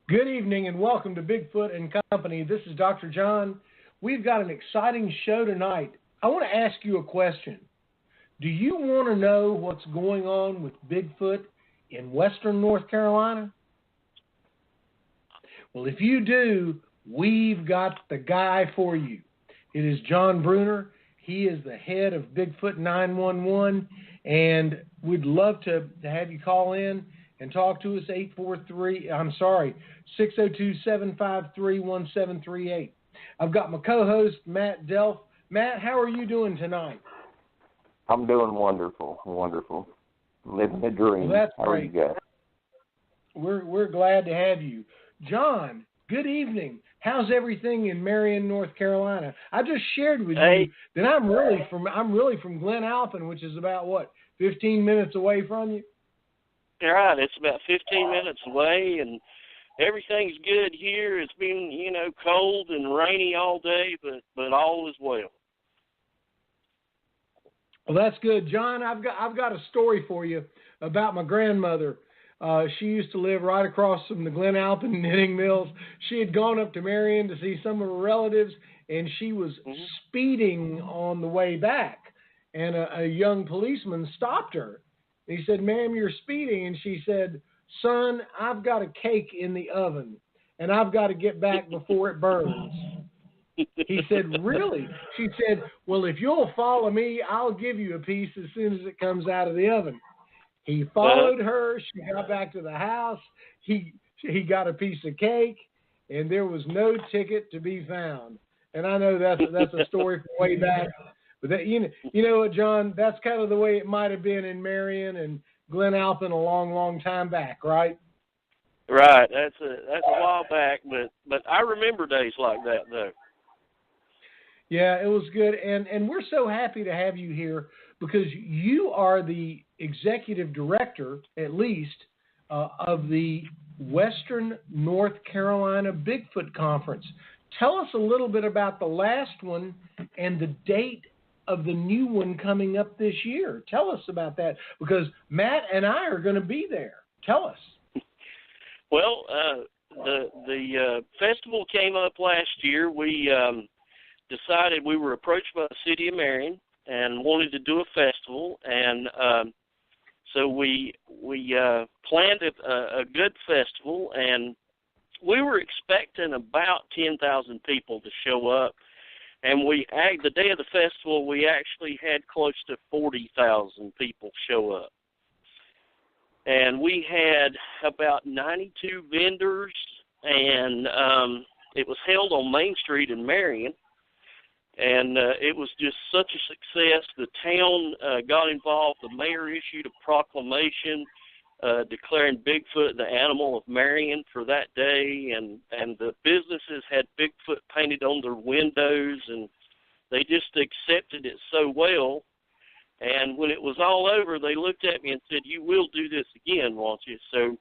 Good evening and welcome to Bigfoot and Company. This is Dr. John. We've got an exciting show tonight. I want to ask you a question. Do you want to know what's going on with Bigfoot in western North Carolina? Well, if you do, we've got the guy for you. It is John Bruner. He is the head of Bigfoot 911, and we'd love to have you call in and talk to us, 602-753-1738. I've got my co-host, Matt Delph. Matt, how are you doing tonight? I'm doing wonderful. Living a dream. Well, that's how great. are you guys? We're glad to have you. John, good evening. How's everything in Marion, North Carolina? I just shared with you that I'm really from Glen Alpin, which is about 15 minutes away from you? Right, it's about 15 minutes away, and everything's good here. It's been, cold and rainy all day, but all is well. Well, that's good, John. I've got a story for you about my grandmother. She used to live right across from the Glen Alpin knitting mills. She had gone up to Marion to see some of her relatives, and she was speeding on the way back, and a young policeman stopped her. He said, "Ma'am, you're speeding." And she said, "Son, I've got a cake in the oven, and I've got to get back before it burns." He said, "Really?" She said, "Well, if you'll follow me, I'll give you a piece as soon as it comes out of the oven." He followed her. She got back to the house. He got a piece of cake, and there was no ticket to be found. And I know that's a story from way back. But that, you know what, John? That's kind of the way it might have been in Marion and Glen Alpin a long time back, right? Right. That's a while back, but I remember days like that, though. Yeah, it was good, and we're so happy to have you here because you are the executive director, at least, of the Western North Carolina Bigfoot Conference. Tell us a little bit about the last one and the date of the new one coming up this year. Tell us about that, because Matt and I are going to be there. Tell us. Well, the festival came up last year. We decided we were approached by the city of Marion and wanted to do a festival, and so we planned a good festival, and we were expecting about 10,000 people to show up. And the day of the festival, we actually had close to 40,000 people show up. And we had about 92 vendors, and it was held on Main Street in Marion. And it was just such a success. The town got involved. The mayor issued a proclamation declaring Bigfoot the animal of Marion for that day, and the businesses had Bigfoot painted on their windows, and they just accepted it so well. And when it was all over, they looked at me and said, "You will do this again, won't you?" So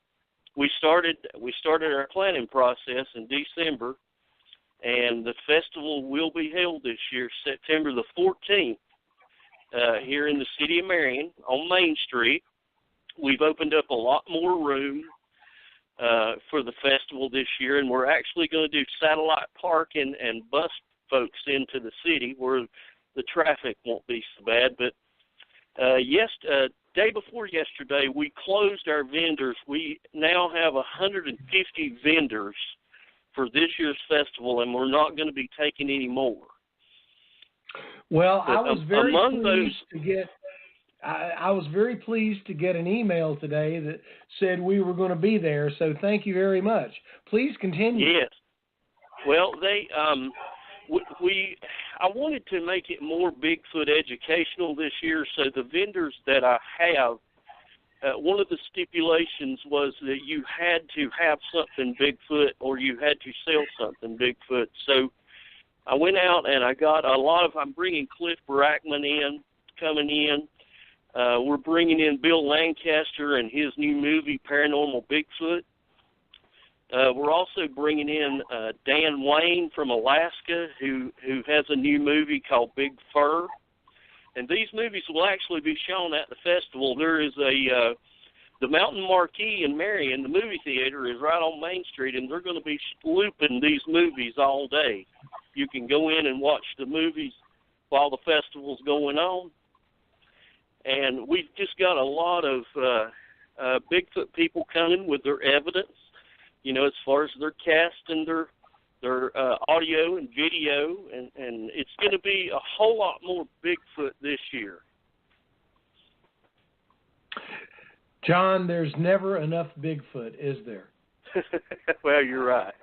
we started our planning process in December, and the festival will be held this year, September the 14th, here in the city of Marion on Main Street. We've opened up a lot more room for the festival this year, and we're actually going to do satellite parking and bus folks into the city where the traffic won't be so bad. But day before yesterday, we closed our vendors. We now have 150 vendors for this year's festival, and we're not going to be taking any more. Well, but I was very pleased to get an email today that said we were going to be there, so thank you very much. Please continue. Yes. Well, I wanted to make it more Bigfoot educational this year, so the vendors that I have, one of the stipulations was that you had to have something Bigfoot or you had to sell something Bigfoot. So I went out and I got I'm bringing Cliff Brackman coming in. We're bringing in Bill Lancaster and his new movie, Paranormal Bigfoot. We're also bringing in Dan Wayne from Alaska, who has a new movie called Big Fur. And these movies will actually be shown at the festival. There is a the Mountain Marquee in Marion, the movie theater, is right on Main Street, and they're going to be looping these movies all day. You can go in and watch the movies while the festival's going on. And we've just got a lot of Bigfoot people coming with their evidence, you know, as far as their cast and their audio and video, and it's going to be a whole lot more Bigfoot this year. John, there's never enough Bigfoot, is there? Well, you're right.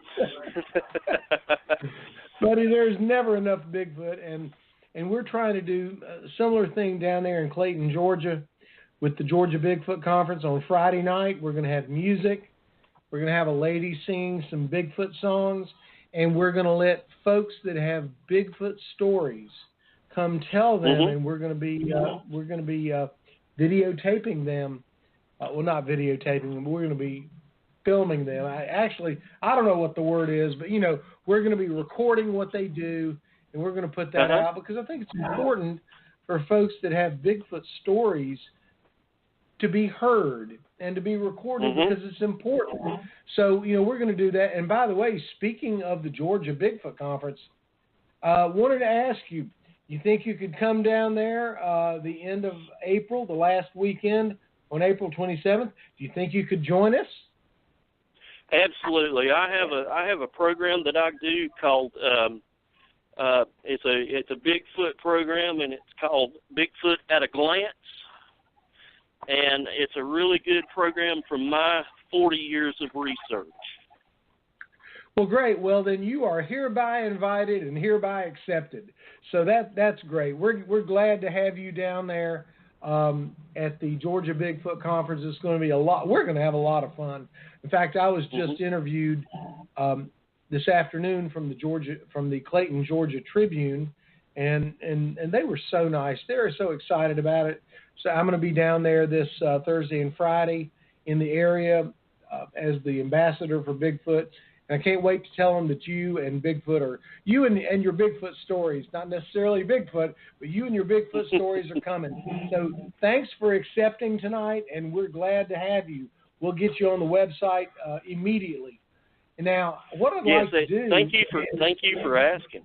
Buddy, there's never enough Bigfoot, and we're trying to do a similar thing down there in Clayton, Georgia, with the Georgia Bigfoot Conference on Friday night. We're going to have music. We're going to have a lady sing some Bigfoot songs, and we're going to let folks that have Bigfoot stories come tell them, and we're going to be videotaping them. Well, not videotaping them, but we're going to be filming them. I don't know what the word is, but, you know, we're going to be recording what they do, and we're going to put that out because I think it's important for folks that have Bigfoot stories to be heard and to be recorded because it's important. So, you know, we're going to do that. And by the way, speaking of the Georgia Bigfoot Conference, wanted to ask you, you think you could come down there the end of April, the last weekend on April 27th? Do you think you could join us? Absolutely. I have a program that I do called it's a Bigfoot program, and it's called Bigfoot at a Glance. And it's a really good program from my 40 years of research. Well, great. Well, then you are hereby invited and hereby accepted. So that's great. We're glad to have you down there at the Georgia Bigfoot Conference. It's going to be a lot. We're going to have a lot of fun. In fact, I was just interviewed this afternoon from the Clayton, Georgia Tribune, and they were so nice. They were so excited about it. So I'm going to be down there this Thursday and Friday in the area as the ambassador for Bigfoot. And I can't wait to tell them that you and Bigfoot are, you and your Bigfoot stories, not necessarily Bigfoot, but you and your Bigfoot stories are coming. So thanks for accepting tonight, and we're glad to have you. We'll get you on the website immediately. And now, what I'd like to do. Thank you for asking.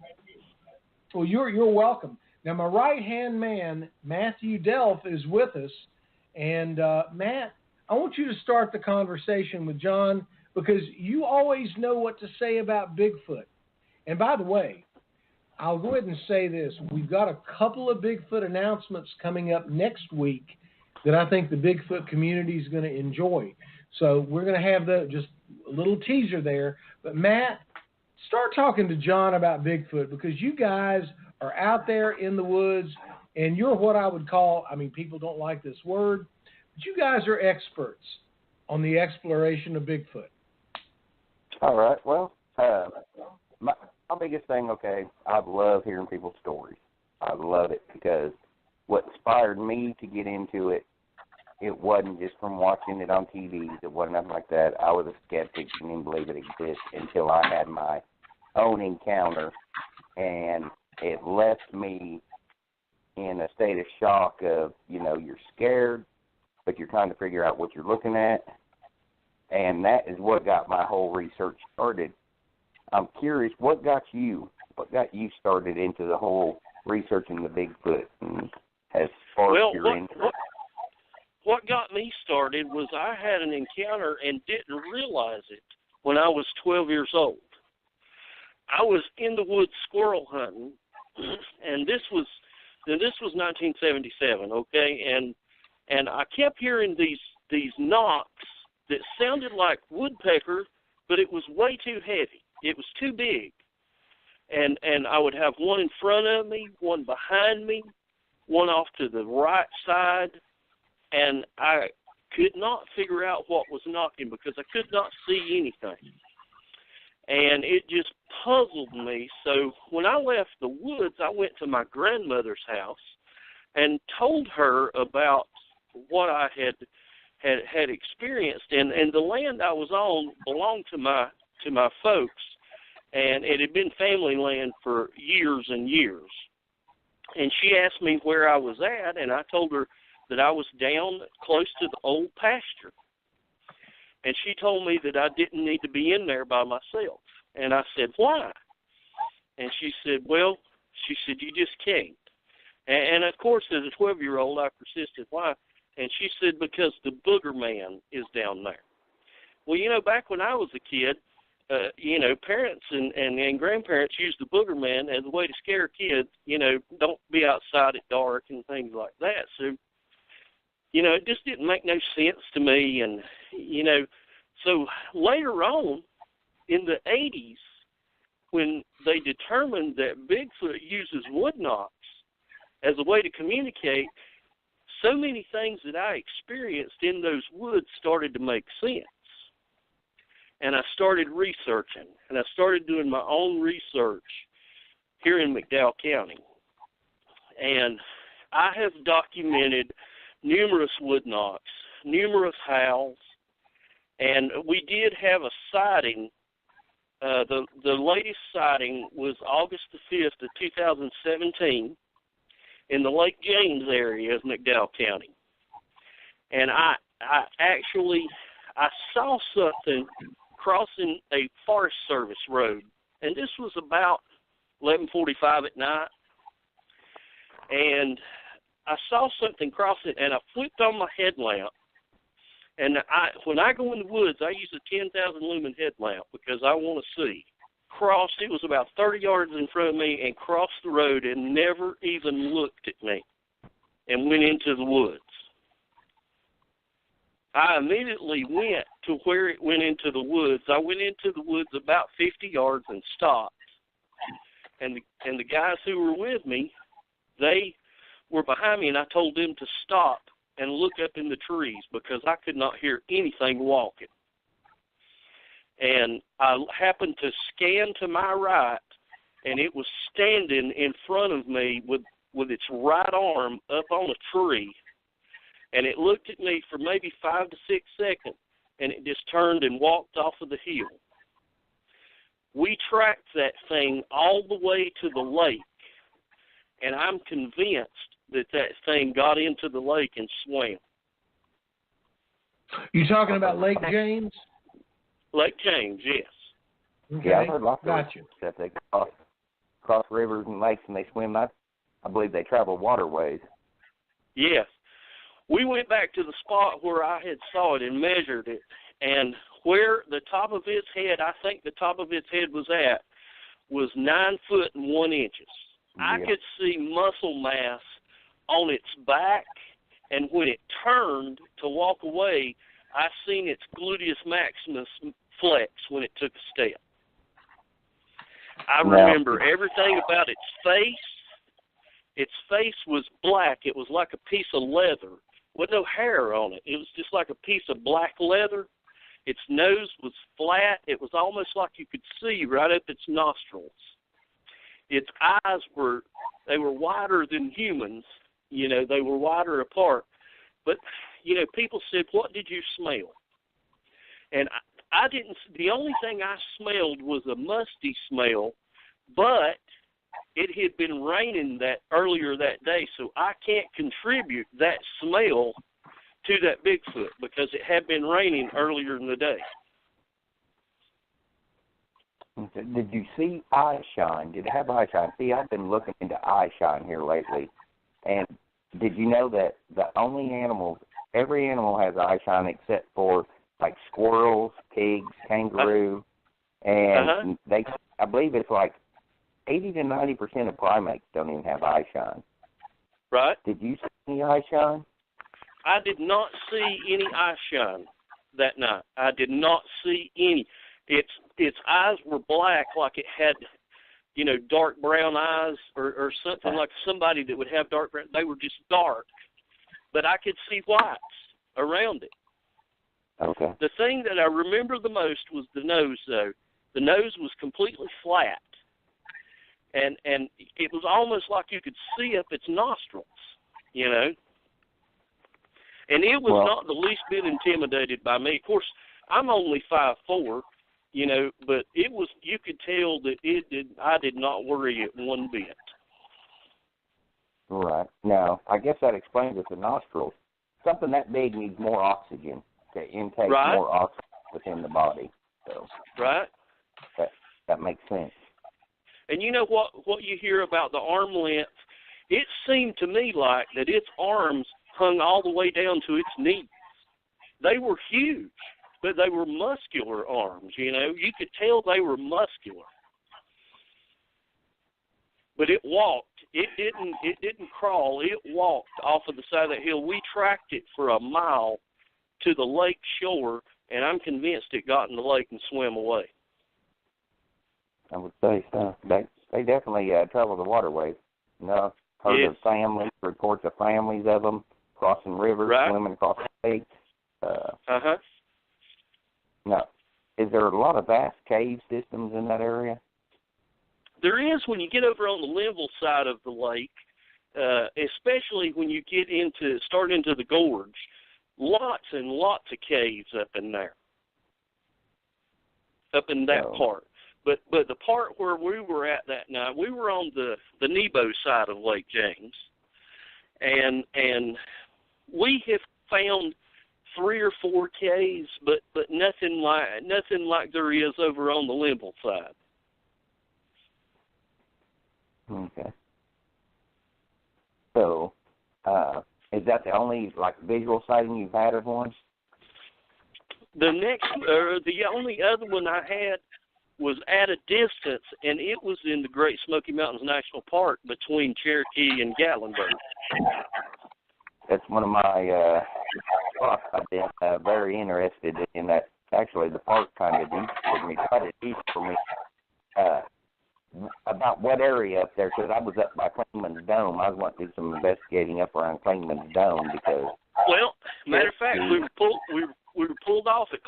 Well, you're welcome. Now, my right-hand man, Matthew Delph, is with us. And, Matt, I want you to start the conversation with John because you always know what to say about Bigfoot. And, by the way, I'll go ahead and say this. We've got a couple of Bigfoot announcements coming up next week that I think the Bigfoot community is going to enjoy. So we're going to have just a little teaser there. But, Matt, start talking to John about Bigfoot because you guys are out there in the woods, and you're what I would call, I mean, people don't like this word, but you guys are experts on the exploration of Bigfoot. All right. Well, my biggest thing, I love hearing people's stories. I love it because what inspired me to get into it, it wasn't just from watching it on TV. It wasn't nothing like that. I was a skeptic and didn't believe it exists until I had my own encounter, and it left me in a state of shock of, you're scared, but you're trying to figure out what you're looking at. And that is what got my whole research started. I'm curious, what got you started into the whole researching the Bigfoot and as far as you're into it? What got me started was I had an encounter and didn't realize it when I was 12 years old. I was in the woods squirrel hunting, and this was 1977, okay? And I kept hearing these knocks that sounded like woodpecker, but it was way too heavy. It was too big. And I would have one in front of me, one behind me, one off to the right side, and I could not figure out what was knocking because I could not see anything. And it just puzzled me. So when I left the woods, I went to my grandmother's house and told her about what I had experienced. And the land I was on belonged to my folks, and it had been family land for years and years. And she asked me where I was at, and I told her that I was down close to the old pasture. And she told me that I didn't need to be in there by myself. And I said, why? And she said, well, you just can't. And of course, as a 12-year-old, I persisted, why? And she said, because the booger man is down there. Well, back when I was a kid, parents and grandparents used the booger man as a way to scare kids, don't be outside at dark and things like that. So, it just didn't make no sense to me. And, so later on in the 80s, when they determined that Bigfoot uses wood knocks as a way to communicate, so many things that I experienced in those woods started to make sense. And I started researching, and I started doing my own research here in McDowell County. And I have documented numerous wood knocks, numerous howls, and we did have a sighting. The latest sighting was August the 5th of 2017 in the Lake James area of McDowell County. And I saw something crossing a Forest Service road, and this was about 11:45 at night, and I saw something crossing, and I flipped on my headlamp, and when I go in the woods, I use a 10,000 lumen headlamp because I want to see. It was about 30 yards in front of me, and crossed the road and never even looked at me, and went into the woods. I immediately went to where it went into the woods. I went into the woods about 50 yards and stopped. And the guys who were with me, they were behind me, and I told them to stop and look up in the trees because I could not hear anything walking. And I happened to scan to my right, and it was standing in front of me with its right arm up on a tree. And it looked at me for maybe 5 to 6 seconds, and it just turned and walked off of the hill. We tracked that thing all the way to the lake, and I'm convinced that thing got into the lake and swam. You talking about Lake James? Lake James, yes. Okay. Yeah, I've heard lots of Gotcha. that they cross rivers and lakes and they swim. I believe they travel waterways. Yes. We went back to the spot where I had saw it and measured it, and where the top of its head, I think the top of its head was at, was 9 foot and 1 inch. Yeah. I could see muscle mass on its back, and when it turned to walk away, I seen its gluteus maximus flex when it took a step. I remember everything about its face. Its face was black. It was like a piece of leather with no hair on it. It was just like a piece of black leather. Its nose was flat. It was almost like you could see right up its nostrils. Its eyes were wider than humans. They were wider apart. But, people said, what did you smell? And I didn't. The only thing I smelled was a musty smell, but it had been raining earlier that day, so I can't contribute that smell to that Bigfoot because it had been raining earlier in the day. Did you see eye shine? Did it have eye shine? See, I've been looking into eye shine here lately, and did you know that every animal has eye shine except for like squirrels, pigs, kangaroo, and I believe it's like 80 to 90% of primates don't even have eye shine. Right. Did you see any eye shine? I did not see any eye shine that night. I did not see any. Its eyes were black, like it had, dark brown eyes or something, like somebody that would have dark brown. They were just dark, but I could see whites around it. Okay. The thing that I remember the most was the nose, though. The nose was completely flat, and it was almost like you could see up its nostrils, And it was not the least bit intimidated by me. Of course, I'm only 5'4", but it was. You could tell that I did not worry it one bit. Right. Now, I guess that explains it. The nostrils. Something that big needs more oxygen to intake more oxygen. within the body. So right. that makes sense. And you know what you hear about the arm length? It seemed to me like that its arms hung all the way down to its knees. They were huge, but they were muscular arms, you know. You could tell they were muscular. But it walked. It didn't crawl. It walked off of the side of that hill. We tracked it for a mile to the lake shore, and I'm convinced it got in the lake and swam away. I would say so. They definitely travel the waterways. You know, heard of families, reports of families of them crossing rivers, right. swimming across lakes. Uh-huh. Now, is there a lot of vast cave systems in that area? There is when you get over on the Linville side of the lake, especially when you start into the gorge. Lots and lots of caves up in there, up in that part. But the part where we were at that night, we were on the Nebo side of Lake James, and we have found 3 or 4 caves, but nothing like there is over on the Linville side. Okay. So, is that the only visual sighting you've had of one? The only other one I had was at a distance, and it was in the Great Smoky Mountains National Park between Cherokee and Gatlinburg. That's one of my spots. I've been very interested in that. Actually, the park kind of deep for me, quite deep for me. About what area up there, because I was up by Clingman's Dome. I was wanting to do some investigating up around Clingman's Dome because. Well, matter of fact, we were pulled off at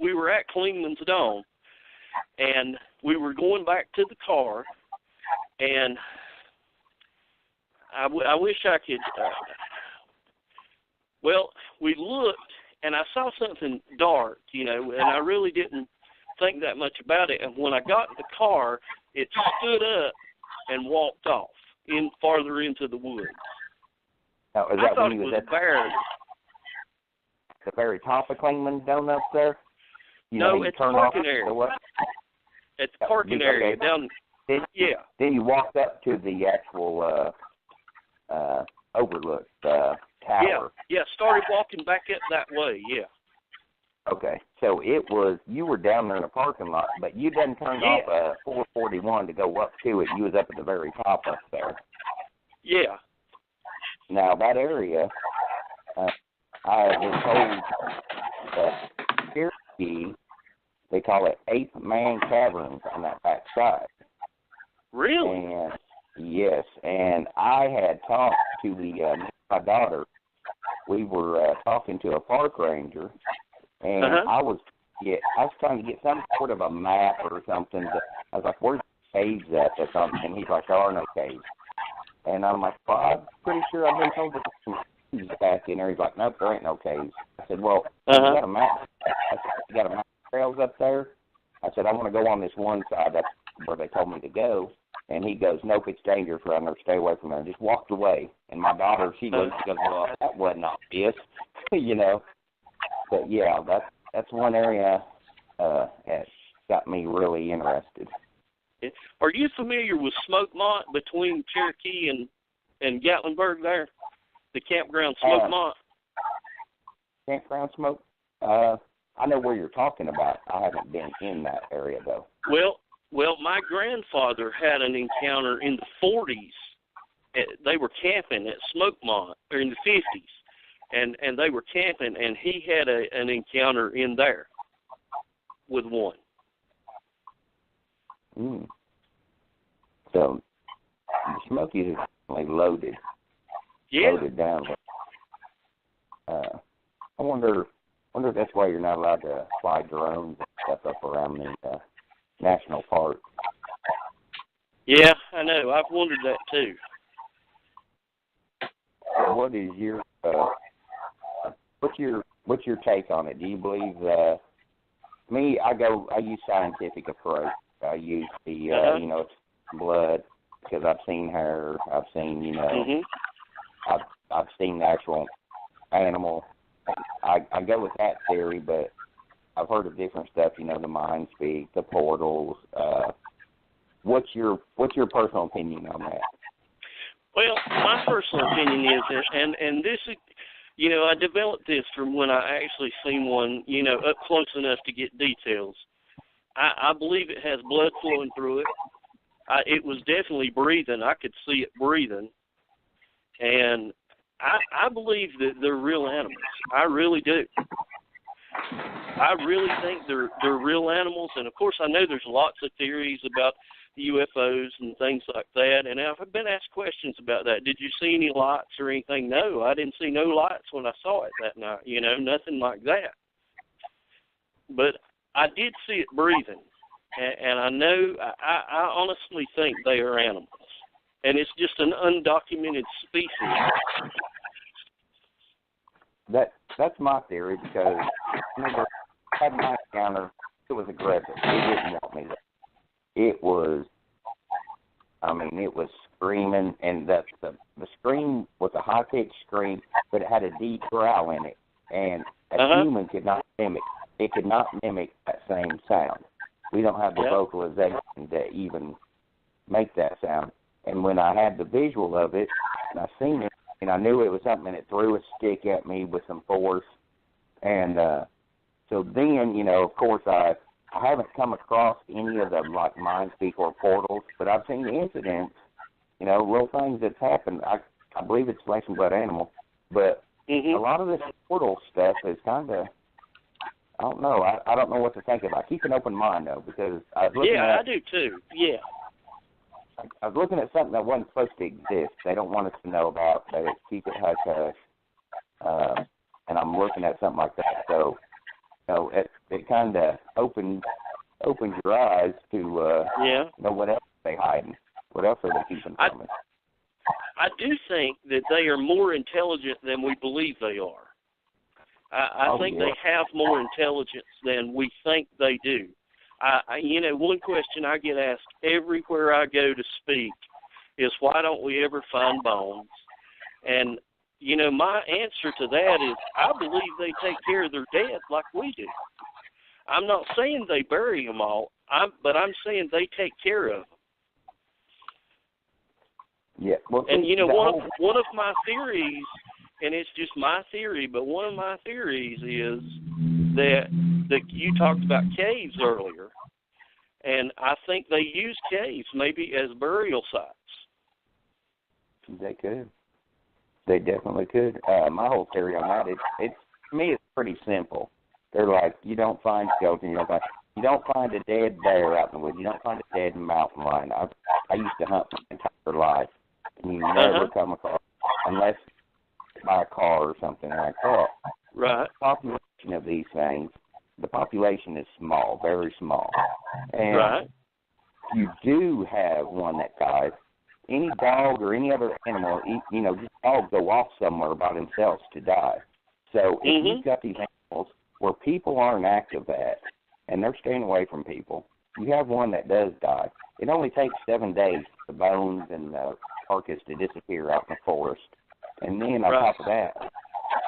we were at Clingman's Dome, and we were going back to the car, and I wish I could. Well, we looked, and I saw something dark, you know, and I really didn't think that much about it. And when I got in the car, it stood up and walked off farther into the woods. Now, is I that thought when it you was was a bear. at the very top of Clingman's Dome up there? No, at the parking area. At the parking area down. Then you walked up to the actual overlook tower. Yeah. Started walking back up that way. Yeah. Okay, so you were down there in the parking lot, but you didn't turn off 441 to go up to it. You was up at the very top up there. Yeah. Now, that area, I was told that Cherokee, they call it 8th Man Caverns on that back side. Really? And, yes, and I had talked to my daughter. We were talking to a park ranger, and I was trying to get some sort of a map or something. I was like, where's the caves at or something? And he's like, there are no caves. And I'm like, well, I'm pretty sure I've been told there's some caves back in there. He's like, nope, there ain't no caves. I said, well, you got a map? I said, you got a map of trails up there? I said, I want to go on this one side. That's where they told me to go. And he goes, nope, it's dangerous around there. Stay away from there. Just walked away. And my daughter, she goes, well, that wasn't obvious, you know. But, yeah, that's one area that got me really interested. Are you familiar with Smokemont between Cherokee and Gatlinburg there? The campground Smokemont? Campground Smoke? I know where you're talking about. I haven't been in that area, though. Well, my grandfather had an encounter in the 40s. They were camping at Smokemont, or in the 50s, and they were camping, and he had an encounter in there with one. So, the Smokies are definitely loaded. Yeah. Loaded down. I wonder if that's why you're not allowed to fly drones and stuff up around the national park. Yeah, I know. I've wondered that too. What is your what's your take on it? Do you believe me? I use scientific approach. I use the it's blood because I've seen hair. I've seen I've seen the actual animal. I go with that theory, but I've heard of different stuff, you know, the mind speak, the portals. What's your personal opinion on that? Well, my personal opinion is, and this is, you know, I developed this from when I actually seen one, you know, up close enough to get details. I believe it has blood flowing through it. It was definitely breathing. I could see it breathing. And I believe that they're real animals. I really do. I really think they're real animals. And, of course, I know there's lots of theories about UFOs and things like that. And I've been asked questions about that. Did you see any lights or anything? No, I didn't see no lights when I saw it that night. You know, nothing like that. But I did see it breathing. And I know, I honestly think they are animals. And it's just an undocumented species. That's my theory, because whenever I had my encounter, it was aggressive. It didn't want me there. It was screaming, and the scream was a high-pitched scream, but it had a deep growl in it. And a human could not mimic. It could not mimic that same sound. We don't have the vocalization to even make that sound. And when I had the visual of it, and I seen it, and I knew it was something, and it threw a stick at me with some force. And so then, you know, of course, I haven't come across any of them, like mind speak or portals, but I've seen the incidents, you know, little things that's happened. I believe it's flesh and blood animal, but a lot of this portal stuff is kind of, I don't know. I don't know what to think about. Keep an open mind, though, because I was looking I do too. Yeah. I was looking at something that wasn't supposed to exist. They don't want us to know about. They keep it hush-hush. And I'm looking at something like that. So, you know, it kind of opens your eyes to, you know, what else are they hiding? What else are they keeping from us? I do think that they are more intelligent than we believe they are. I think they have more intelligence than we think they do. You know, one question I get asked everywhere I go to speak is, why don't we ever find bones? And, you know, my answer to that is, I believe they take care of their dead like we do. I'm not saying they bury them all, but I'm saying they take care of them. Yeah. Well, and, you know, one of my theories, and it's just my theory, but one of my theories is that you talked about caves earlier, and I think they use caves maybe as burial sites. They could. They definitely could. My whole theory on that, it's to me, it's pretty simple. They're like, you don't find skeletons, you don't find a dead bear out in the woods, you don't find a dead mountain lion. I used to hunt my entire life, and you never come across, unless by a car or something like that. Right. The population of these things, the population is small, very small. And you do have one that dies. Any dog or any other animal, you know, just dogs go off somewhere by themselves to die. So if you've got these animals where people aren't active at, and they're staying away from people, you have one that does die. It only takes 7 days for the bones and the carcass to disappear out in the forest. And then on top of that,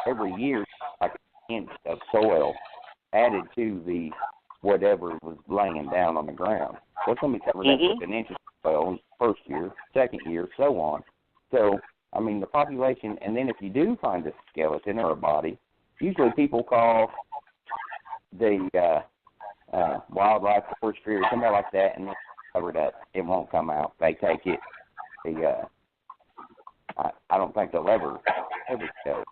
every year, like an inch of soil added to the whatever was laying down on the ground. So it's going to be covered up with an inch of soil first year, second year, so on. So, I mean, the population, and then if you do find a skeleton or a body, usually people call the wildlife forestry or something like that, and they cover it up. It won't come out. They take it. I don't think they'll ever show.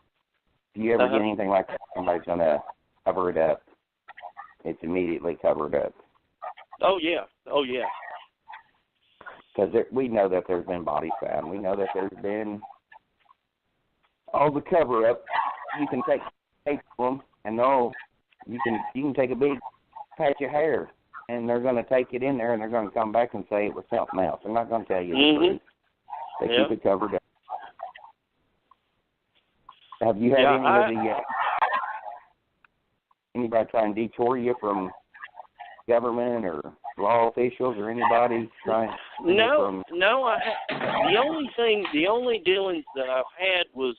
If you ever get anything like that, somebody's going to cover it up. It's immediately covered up. Oh, yeah. Oh, yeah. Because we know that there's been bodies found. We know that there's been all the cover-up. You can take them, and you can take a big patch of hair, and they're going to take it in there, and they're going to come back and say it was something else. They're not going to tell you the truth. They keep it covered up. Have you had anybody try and detour you from government or law officials or anybody trying? No. The only dealings that I've had was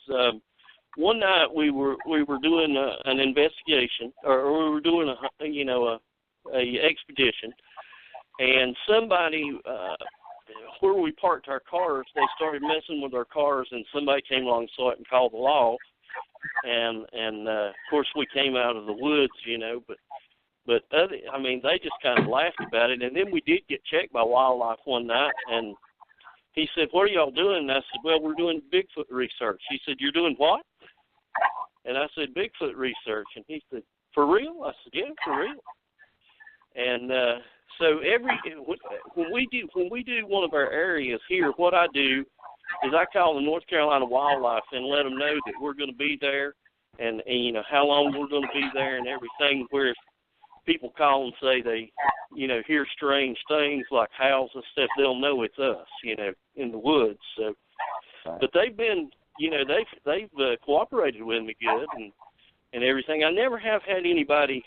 one night we were doing an investigation, or we were doing a expedition, and somebody where we parked our cars, they started messing with our cars, and somebody came along and saw it and called the law, and of course we came out of the woods, but they just kind of laughed about it, and then we did get checked by wildlife one night, and he said, "What are y'all doing?" And I said, "Well, we're doing Bigfoot research." He said, "You're doing what?" And I said, "Bigfoot research." And he said, "For real?" I said, "Yeah, for real." And so when we do one of our areas here, what I do is I call the North Carolina Wildlife and let them know that we're going to be there, and how long we're going to be there and everything. Where if people call and say they hear strange things like howls and stuff, they'll know it's us, in the woods. So, but they've been, they've cooperated with me good and everything. I never have had anybody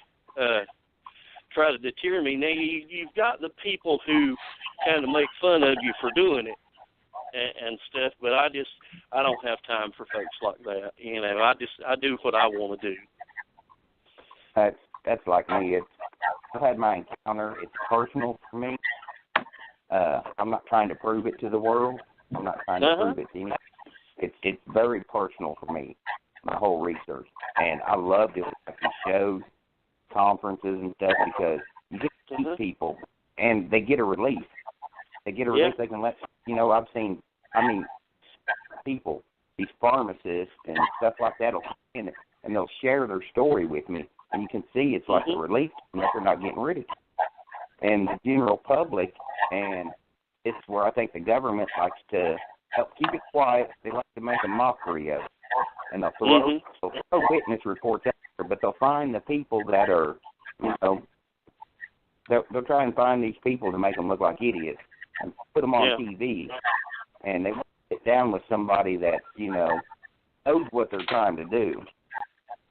try to deter me. Now you've got the people who kind of make fun of you for doing it and stuff, but I don't have time for folks like that. I do what I want to do. That's like me. I've had my encounter. It's personal for me. I'm not trying to prove it to the world. I'm not trying to prove it to anyone. It's very personal for me, my whole research. And I love doing these shows, conferences and stuff, because you get to see people and they get a relief. They get a relief. They can let, I've seen, people, these pharmacists and stuff like that, and they'll share their story with me. And you can see it's like a relief that they're not getting rid of it. And the general public, and it's where I think the government likes to help keep it quiet. They like to make a mockery of it. And they'll throw witness reports out there, but they'll find the people that are, they'll try and find these people to make them look like idiots and put them on TV. And they want to sit down with somebody that, knows what they're trying to do.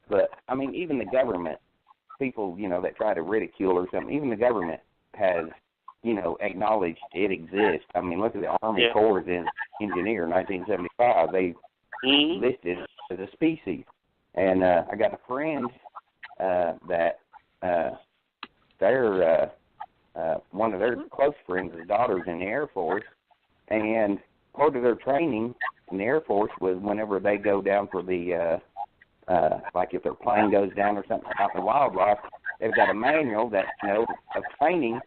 But, even the government, people, that try to ridicule or something, even the government has, acknowledged it exists. Look at the Army Corps Engineer in 1975. They listed as a species. And I got a friend that they're one of their close friends, his daughter's in the Air Force, and part of their training in the Air Force was whenever they go down for the like if their plane goes down or something about the wildlife, they've got a manual that of training,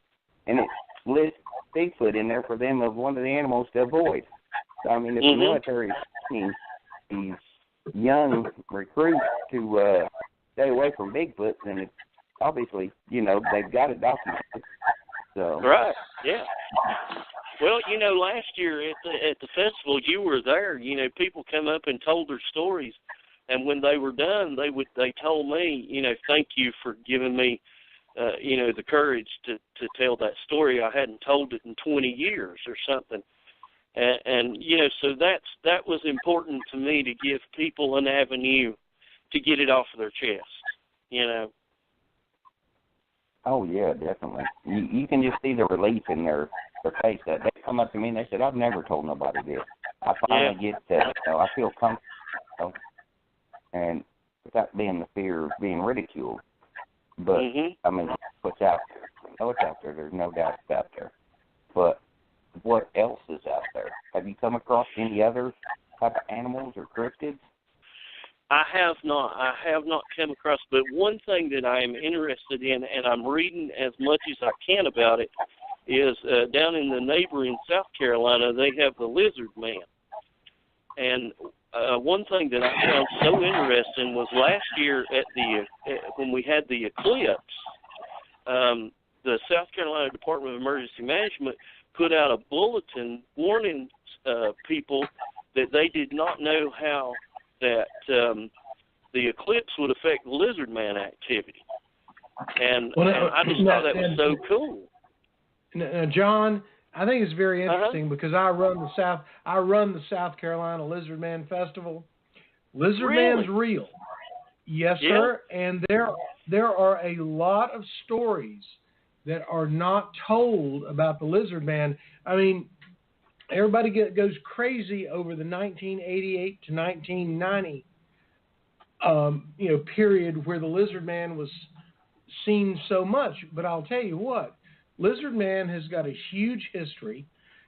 and it lists Bigfoot in there for them of one of the animals to avoid. So if the military is training these young recruits to stay away from Bigfoot, then it's obviously they've got it documented. So right, yeah. Well, last year at the festival, you were there. People come up and told their stories. And when they were done, they told me, thank you for giving me, the courage to tell that story. I hadn't told it in 20 years or something. And so that was important to me, to give people an avenue to get it off of their chest, Oh, yeah, definitely. You can just see the relief in their face. That they come up to me and they said, "I've never told nobody this. I finally get that. I feel comfortable." And without being the fear of being ridiculed. But, what's out there? I know it's out there. There's no doubt it's out there. But what else is out there? Have you come across any other type of animals or cryptids? I have not come across, but one thing that I am interested in, and I'm reading as much as I can about it, is down in the neighboring South Carolina, they have the lizard man. And one thing that I found so interesting was last year when we had the eclipse, the South Carolina Department of Emergency Management put out a bulletin warning people that they did not know how that the eclipse would affect the lizard man activity. And I just thought that was so cool. John, I think it's very interesting because I run the South Carolina Lizard Man Festival. Lizard Man's real. Yes, sir. And there are a lot of stories that are not told about the Lizard Man. Everybody goes crazy over the 1988 to 1990 period where the lizard man was seen so much. But I'll tell you what, lizard man has got a huge history,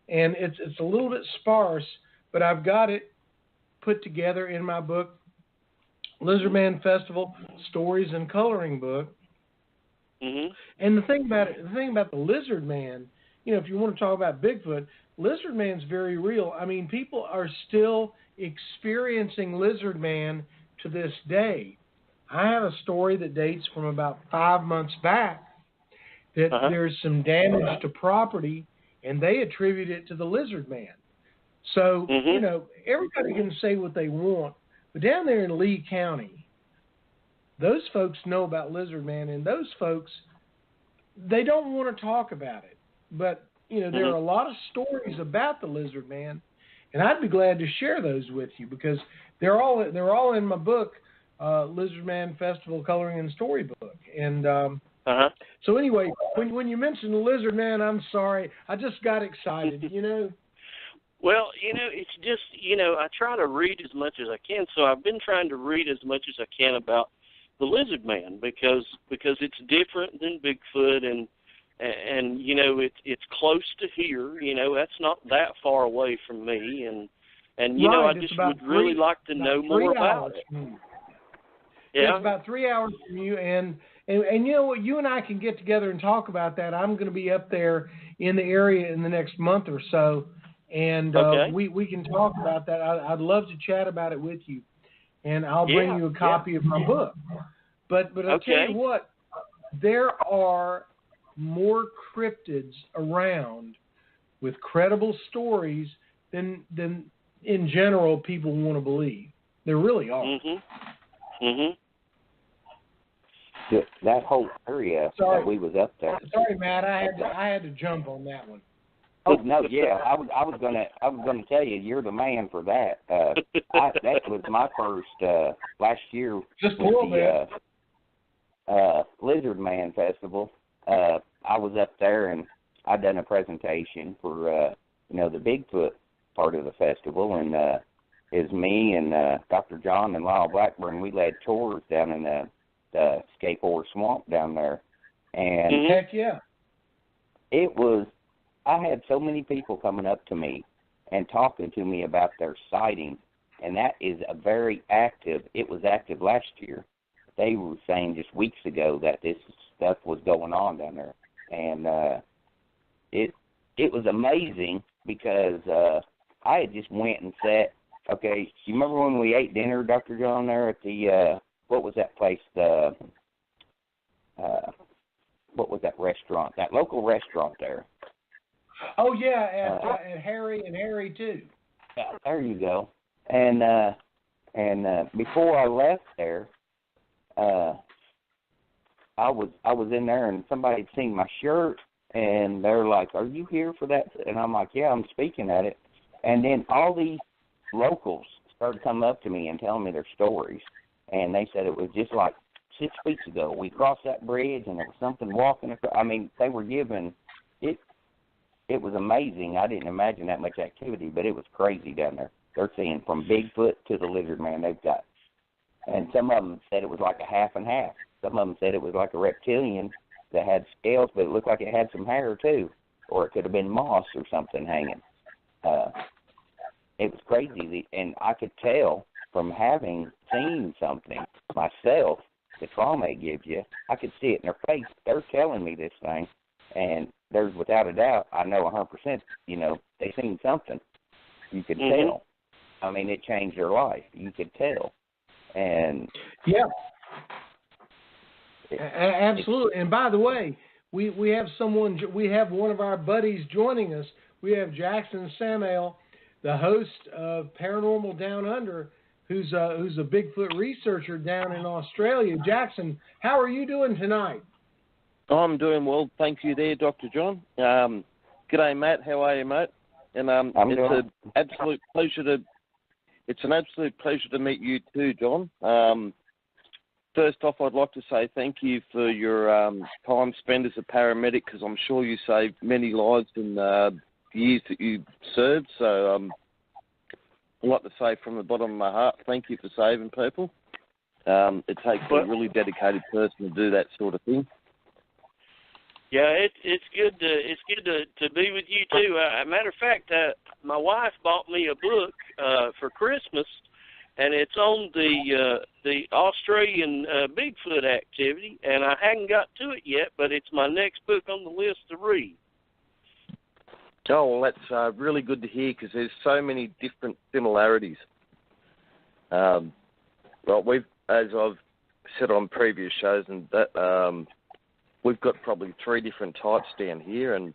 and it's a little bit sparse, but I've got it put together in my book, Lizard Man Festival Stories and Coloring book. Mm-hmm. And the thing about the lizard man, if you want to talk about Bigfoot, lizard man's very real. I mean, people are still experiencing lizard man to this day. I have a story that dates from about 5 months back that there's some damage to property, and they attribute it to the lizard man. So, everybody can say what they want, but down there in Lee County, those folks know about lizard man, and those folks, they don't want to talk about it. But, there are a lot of stories about the lizard man, and I'd be glad to share those with you because they're all in my book, Lizard Man Festival Coloring and Storybook. And so anyway, when you mentioned the lizard man, I'm sorry, I just got excited, Well, it's just, I try to read as much as I can, so I've been trying to read as much as I can about the lizard man because it's different than Bigfoot and it's close to here, that's not that far away from me and right, I just would really like to know more about it. Yeah. It's about 3 hours from you, and you know what, you and I can get together and talk about that. I'm going to be up there in the area in the next month or so, and we can talk about that. I'd love to chat about it with you, and I'll bring you a copy of my book. But I'll tell you what, there are more cryptids around with credible stories than in general people want to believe. There really are. That whole area that we was up there. Sorry, Matt, I had to jump on that one. Oh no, yeah, I was gonna tell you, you're the man for that. That was my first last year. Just a little bit. Lizard Man Festival. I was up there and I done a presentation for the Bigfoot part of the festival, and is me and Dr. John and Lyle Blackburn. We led tours down in the skateboard swamp down there, and heck yeah, it was. I had so many people coming up to me and talking to me about their sightings, and that is a very active. It was active last year. They were saying just weeks ago that this stuff was going on down there, and it was amazing because I had just went and sat. Okay, you remember when we ate dinner, Dr. John, there at the what was that place? What was that restaurant? That local restaurant there. Oh yeah, at Harry too. Yeah, there you go. And before I left there, I was in there and somebody had seen my shirt and they're like, "Are you here for that?" And I'm like, "Yeah, I'm speaking at it." And then all these locals started coming up to me and telling me their stories, and they said it was just like 6 weeks ago. We crossed that bridge and there was something walking across. I mean, they were giving it. It was amazing. I didn't imagine that much activity, but it was crazy down there. They're seeing from Bigfoot to the lizard man they've got. And some of them said it was like a half and half. Some of them said it was like a reptilian that had scales, but it looked like it had some hair too. Or it could have been moss or something hanging. It was crazy. And I could tell from having seen something myself, the trauma it gives you, I could see it in their face. They're telling me this thing. And there's without a doubt, I know 100%, they seen something. You could tell. I mean, it changed their life. You could tell. And yeah, absolutely. And by the way, we have one of our buddies joining us. We have Jackson Samael, the host of Paranormal Down Under, who's a Bigfoot researcher down in Australia. Jackson, how are you doing tonight? I'm doing well, thank you there, Dr. John. G'day, Matt. How are you, mate? And it's an absolute pleasure to meet you too, John. First off, I'd like to say thank you for your time spent as a paramedic, because I'm sure you saved many lives in the years that you served. So I'd like to say from the bottom of my heart, thank you for saving people. It takes a really dedicated person to do that sort of thing. Yeah, it's good to be with you too. Matter of fact, my wife bought me a book for Christmas, and it's on the Australian Bigfoot activity, and I hadn't got to it yet, but it's my next book on the list to read. Oh, well, that's really good to hear, because there's so many different similarities. Well, as I've said on previous shows, and that we've got probably 3 different types down here, and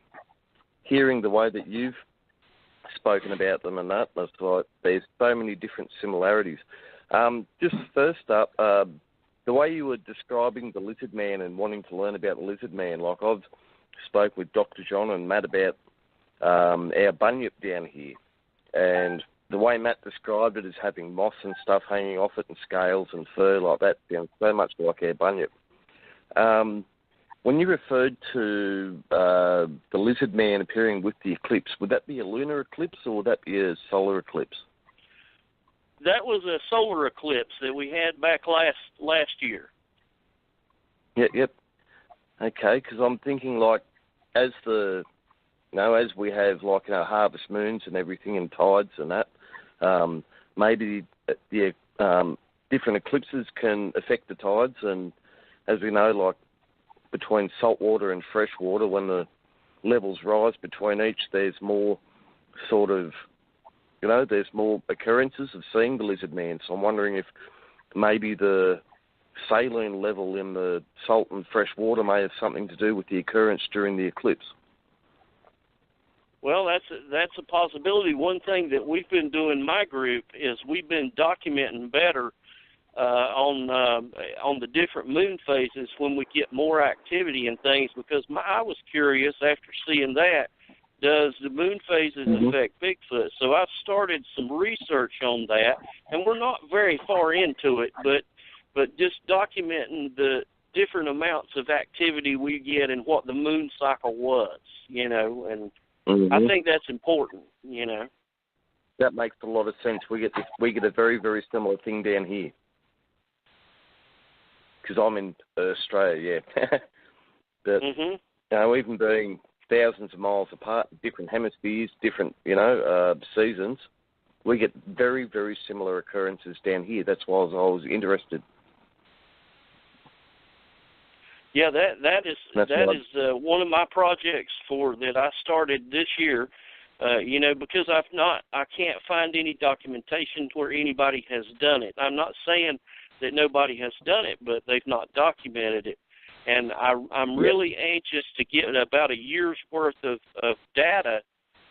hearing the way that you've spoken about them and that, that's like there's so many different similarities. Just first up, the way you were describing the lizard man and wanting to learn about the lizard man, like I've spoke with Dr. John and Matt about our bunyip down here, and the way Matt described it as having moss and stuff hanging off it and scales and fur like that sounds so much like our bunyip. When you referred to the lizard man appearing with the eclipse, would that be a lunar eclipse or would that be a solar eclipse? That was a solar eclipse that we had back last year. Yep. Okay, because I'm thinking like as we have harvest moons and everything and tides and that, maybe the different eclipses can affect the tides, and as we know, like between salt water and fresh water, when the levels rise between each, there's more sort of, there's more occurrences of seeing the lizard man. So I'm wondering if maybe the saline level in the salt and fresh water may have something to do with the occurrence during the eclipse. Well, that's a possibility. One thing that we've been doing in my group is we've been documenting better on the different moon phases when we get more activity and things, because I was curious after seeing that, does the moon phases affect Bigfoot? So I've started some research on that, and we're not very far into it, but just documenting the different amounts of activity we get and what the moon cycle was, and I think that's important, That makes a lot of sense. We get a very, very similar thing down here. Because I'm in Australia, yeah. But, even being thousands of miles apart, different hemispheres, different, seasons, we get very, very similar occurrences down here. That's why I was interested. Yeah, that is one of my projects that I started this year. Because I can't find any documentation where anybody has done it. I'm not saying that nobody has done it, but they've not documented it. And I'm really anxious to get about a year's worth of data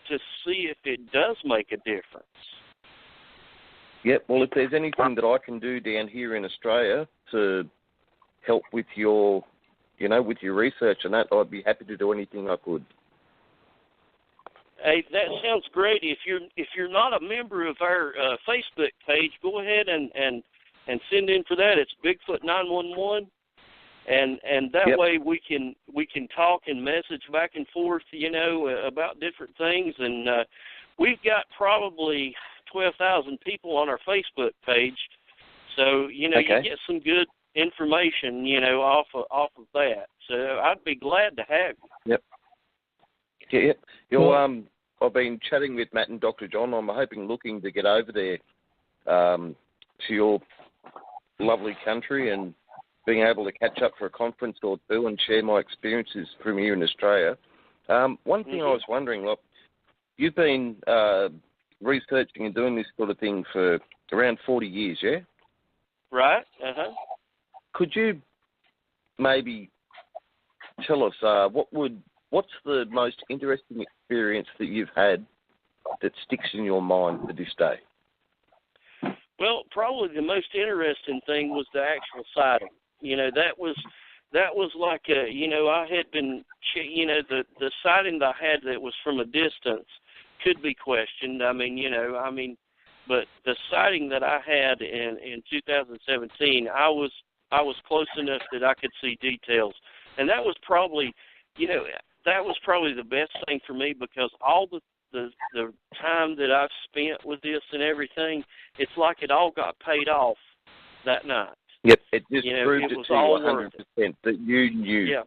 to see if it does make a difference. Yep. Well, if there's anything that I can do down here in Australia to help with your, with your research and that, I'd be happy to do anything I could. Hey, that sounds great. If you're not a member of our Facebook page, go ahead and send in for that. It's Bigfoot 911, and that way we can talk and message back and forth, about different things. And we've got probably 12,000 people on our Facebook page, so you get some good information, off of that. So I'd be glad to have you. Yep. Yeah. I've been chatting with Matt and Dr. John. I'm looking to get over there to your lovely country and being able to catch up for a conference or two and share my experiences from here in Australia. One thing I was wondering, look, you've been researching and doing this sort of thing for around 40 years, yeah? Right. Could you maybe tell us what's the most interesting experience that you've had that sticks in your mind to this day? Well, probably the most interesting thing was the actual sighting. That was like I had been, the sighting that I had that was from a distance could be questioned. But the sighting that I had in 2017, I was close enough that I could see details, and that was probably, the best thing for me, because all the time that I've spent with this and everything, it's like it all got paid off that night. Yep, it just You know, proved it it was to you all 100% worth it. that you knew. Yeah.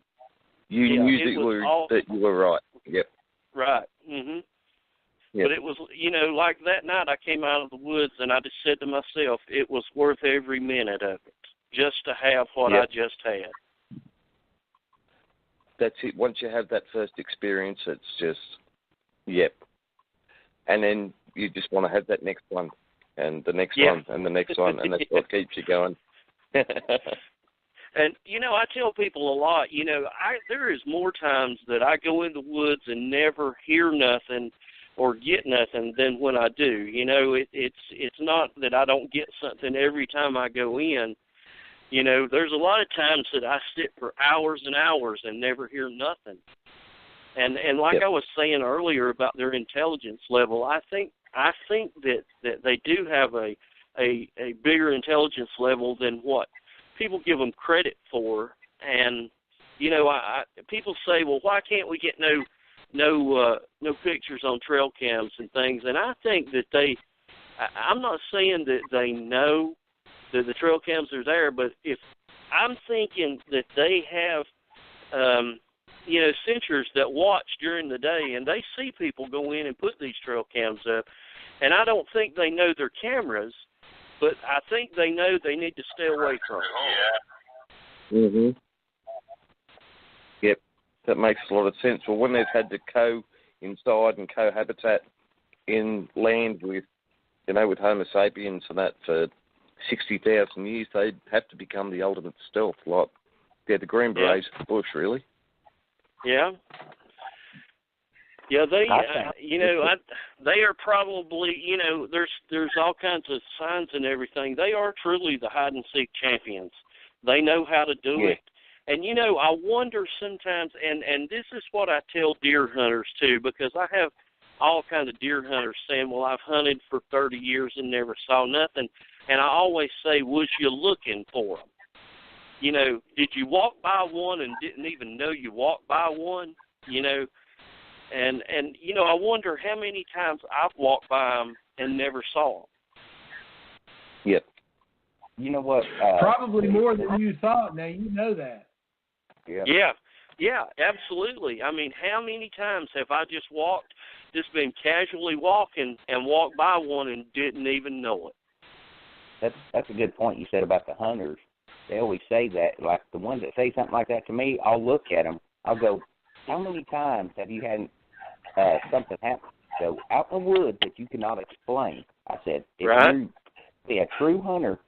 You Yeah, knew it that was you were right. Yep. right. Mhm. Yep. But it was, you know, like that night I came out of the woods and I just said to myself, it was worth every minute of it just to have what Yep. I just had. That's it. Once you have that first experience, it's just, yep. And then you just want to have that next one, and the next one, and the next one, and that's what keeps you going. And, you know, I tell people a lot, you know, there is more times that I go in the woods and never hear nothing or get nothing than when I do. You know, it's not that I don't get something every time I go in. You know, there's a lot of times that I sit for hours and hours and never hear nothing. And like I was saying earlier about their intelligence level, I think that they do have a bigger intelligence level than what people give them credit for. And you know, people say, well, why can't we get no pictures on trail cams and things? And I think that I'm not saying that they know that the trail cams are there, but if I'm thinking that they have, you know, sensors that watch during the day, and they see people go in and put these trail cams up, and I don't think they know they're cameras, but I think they know they need to stay away from them. Mhm. Yep, that makes a lot of sense. Well, when they've had to co-inside and cohabitat in land with, you know, with Homo sapiens and that for 60,000 years, they'd have to become the ultimate stealth, like the Green Berets of the bush, really. Yeah. Yeah, they, you know, they are probably, you know, there's all kinds of signs and everything. They are truly the hide and seek champions. They know how to do it. And, you know, I wonder sometimes, and this is what I tell deer hunters too, because I have all kinds of deer hunters saying, well, I've hunted for 30 years and never saw nothing. And I always say, was you looking for them? You know, did you walk by one and didn't even know you walked by one? You know, and you know, I wonder how many times I've walked by them and never saw them. Yep. You know what? Probably more than you thought. Now you know that. Yeah, absolutely. I mean, how many times have I just been casually walking and walked by one and didn't even know it? That's a good point you said about the hunters. They always say that. Like the ones that say something like that to me, I'll look at them. I'll go, how many times have you had something happen? So out in the woods that you cannot explain. I said, if you're a true hunter,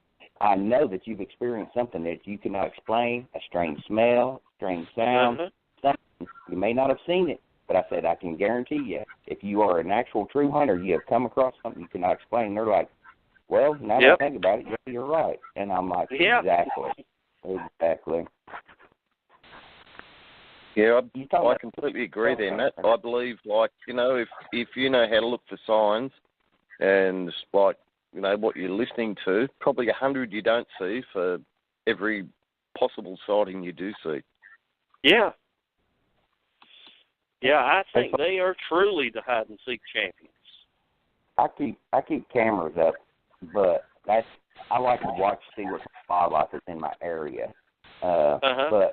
I know that you've experienced something that you cannot explain, a strange smell, strange sound, something. You may not have seen it, but I said, I can guarantee you, if you are an actual true hunter, you have come across something you cannot explain. And they're like, well, now that I think about it, you're right. And I'm like, exactly. Yeah, I completely agree there, Matt. I believe, like, you know, if you know how to look for signs and, like, you know, what you're listening to, probably 100 you don't see for every possible sighting you do see. Yeah. Yeah, I think they are truly the hide and seek champions. I keep cameras up, but I like to watch, see what wildlife is in my area. But I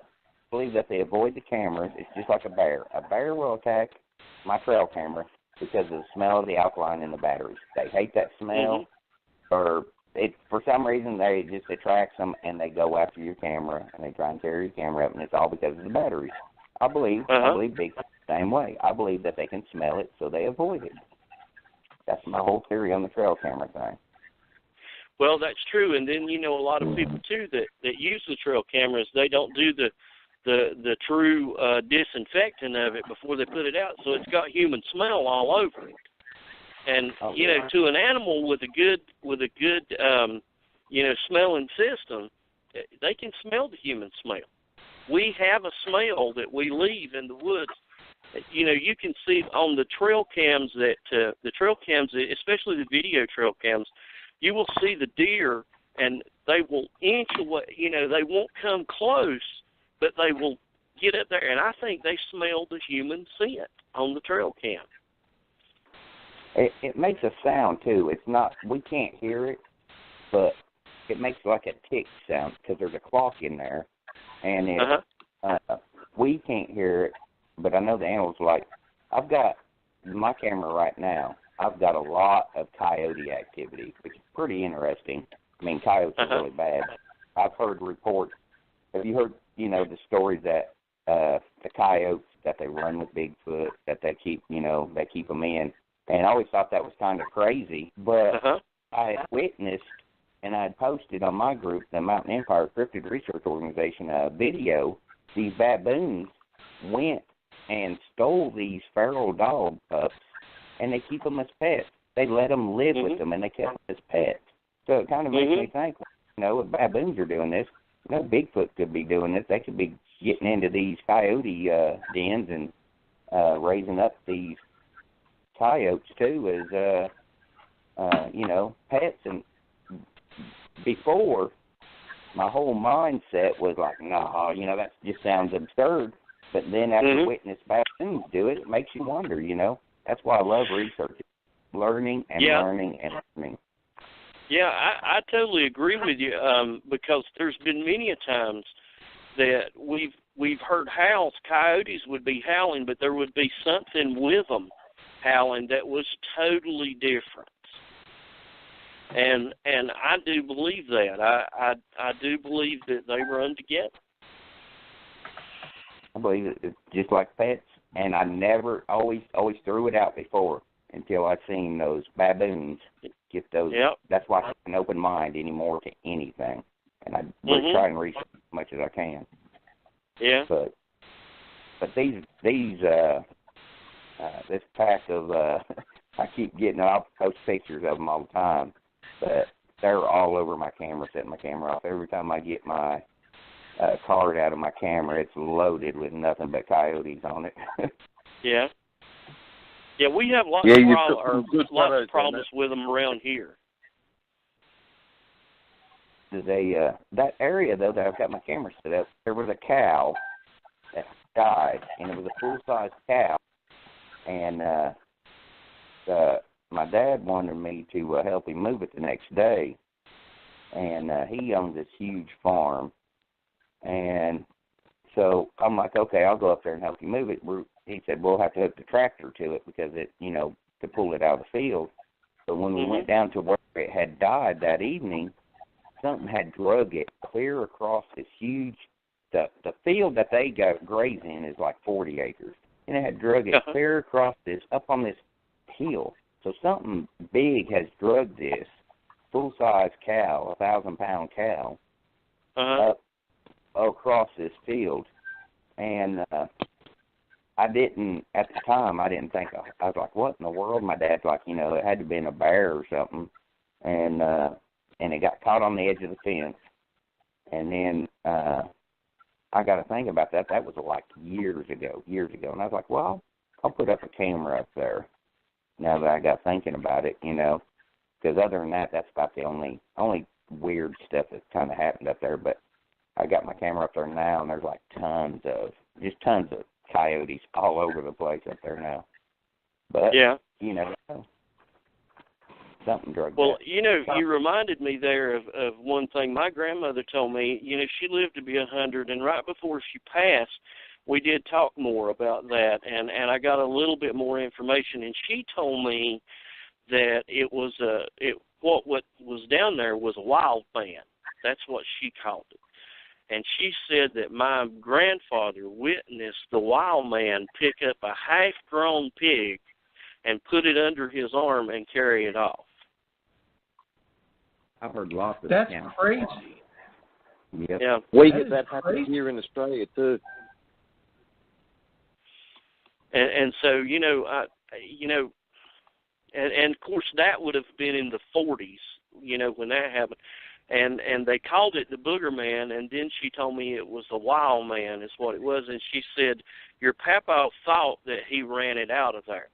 believe that they avoid the cameras. It's just like a bear. A bear will attack my trail camera because of the smell of the alkaline in the batteries. They hate that smell, or for some reason they just attract them and they go after your camera and they try and tear your camera up, and it's all because of the batteries. I believe Bigfoot the same way. I believe that they can smell it, so they avoid it. That's my whole theory on the trail camera thing. Well, that's true, and then, you know, a lot of people too that use the trail cameras, they don't do the true disinfecting of it before they put it out, so it's got human smell all over it. And you know, to an animal with a good you know, smelling system, they can smell the human smell. We have a smell that we leave in the woods. You know, you can see on the trail cams especially the video trail cams, you will see the deer, and they will inch away. You know, they won't come close, but they will get up there, and I think they smell the human scent on the trail cam. It makes a sound too. It's not, we can't hear it, but it makes like a tick sound because there's a clock in there, and we can't hear it, but I know the animals like. I've got my camera right now. I've got a lot of coyote activity, which is pretty interesting. I mean, coyotes are really bad. I've heard reports. Have you heard, the stories that the coyotes, that they run with Bigfoot, that they keep, they keep them in? And I always thought that was kind of crazy. But I had witnessed, and I had posted on my group, the Mountain Empire Cryptid Research Organization, a video. These baboons went and stole these feral dog pups, and they keep them as pets. They let them live with them, and they kept them as pets. So it kind of makes me think, if baboons are doing this, Bigfoot could be doing this. They could be getting into these coyote dens and raising up these coyotes too as, pets. And before, my whole mindset was like, no, that just sounds absurd. But then after witness baboons do it, it makes you wonder, That's why I love research, learning and learning and learning. Yeah, I totally agree with you because there's been many a times that we've heard howls. Coyotes would be howling, but there would be something with them howling that was totally different. And I do believe that. I do believe that they run together. I believe it's just like pets, and I never always threw it out before until I seen those baboons get those. Yep. That's why I have an open mind anymore to anything, and I try and research as much as I can. Yeah. But these this pack of I keep getting. I'll post pictures of them all the time, but they're all over my camera. Setting my camera off every time I get my card out of my camera. It's loaded with nothing but coyotes on it. Yeah. Yeah, we have lots of problems with them around here. That area, though, that I've got my camera set up, there was a cow that died, and it was a full-size cow. And my dad wanted me to help him move it the next day. And he owns this huge farm. And so I'm like, okay, I'll go up there and help you move it. He said, we'll have to hook the tractor to it because it, to pull it out of the field. But when we went down to where it had died that evening, something had drug it clear across this huge, the field that they graze in is like 40 acres. And it had drug it clear across this, up on this hill. So something big has drugged this full-size cow, 1,000-pound cow, up across this field. And I didn't, at the time, I didn't think, I was like, what in the world? My dad's like, it had to have been a bear or something. And it got caught on the edge of the fence. And then I got to think about that. That was like years ago. And I was like, well, I'll put up a camera up there now that I got thinking about it, because other than that, that's about the only weird stuff that's kind of happened up there. But I got my camera up there now, and there's like tons of coyotes all over the place up there now. But, something drugged Well, that. you reminded me there of one thing my grandmother told me. She lived to be 100, and right before she passed, we did talk more about that, and I got a little bit more information, and she told me that it was what was down there was a wild man. That's what she called it. And she said that my grandfather witnessed the wild man pick up a half-grown pig and put it under his arm and carry it off. I've heard lots of That's accounts. crazy. Yep. Yeah. We get that happen here in Australia too. And so, and of course that would have been in the 40s, when that happened. And they called it the Booger Man, and then she told me it was the Wild Man is what it was. And she said, your papa thought that he ran it out of there,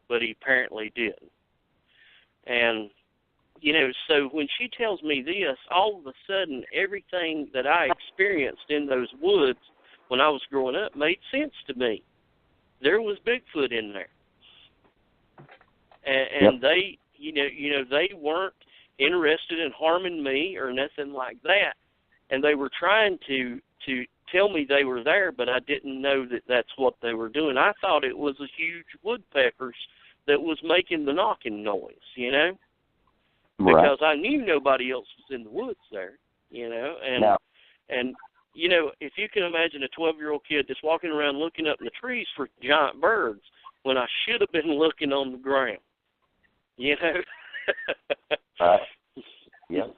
but he apparently didn't. And, so when she tells me this, all of a sudden everything that I experienced in those woods when I was growing up made sense to me. There was Bigfoot in there. And they, they weren't interested in harming me or nothing like that. And they were trying to tell me they were there, but I didn't know that that's what they were doing. I thought it was a huge woodpeckers that was making the knocking noise, you know, because I knew nobody else was in the woods there, you know, and you know, if you can imagine a 12-year-old kid just walking around looking up in the trees for giant birds when I should have been looking on the ground, you know. Right. Yep.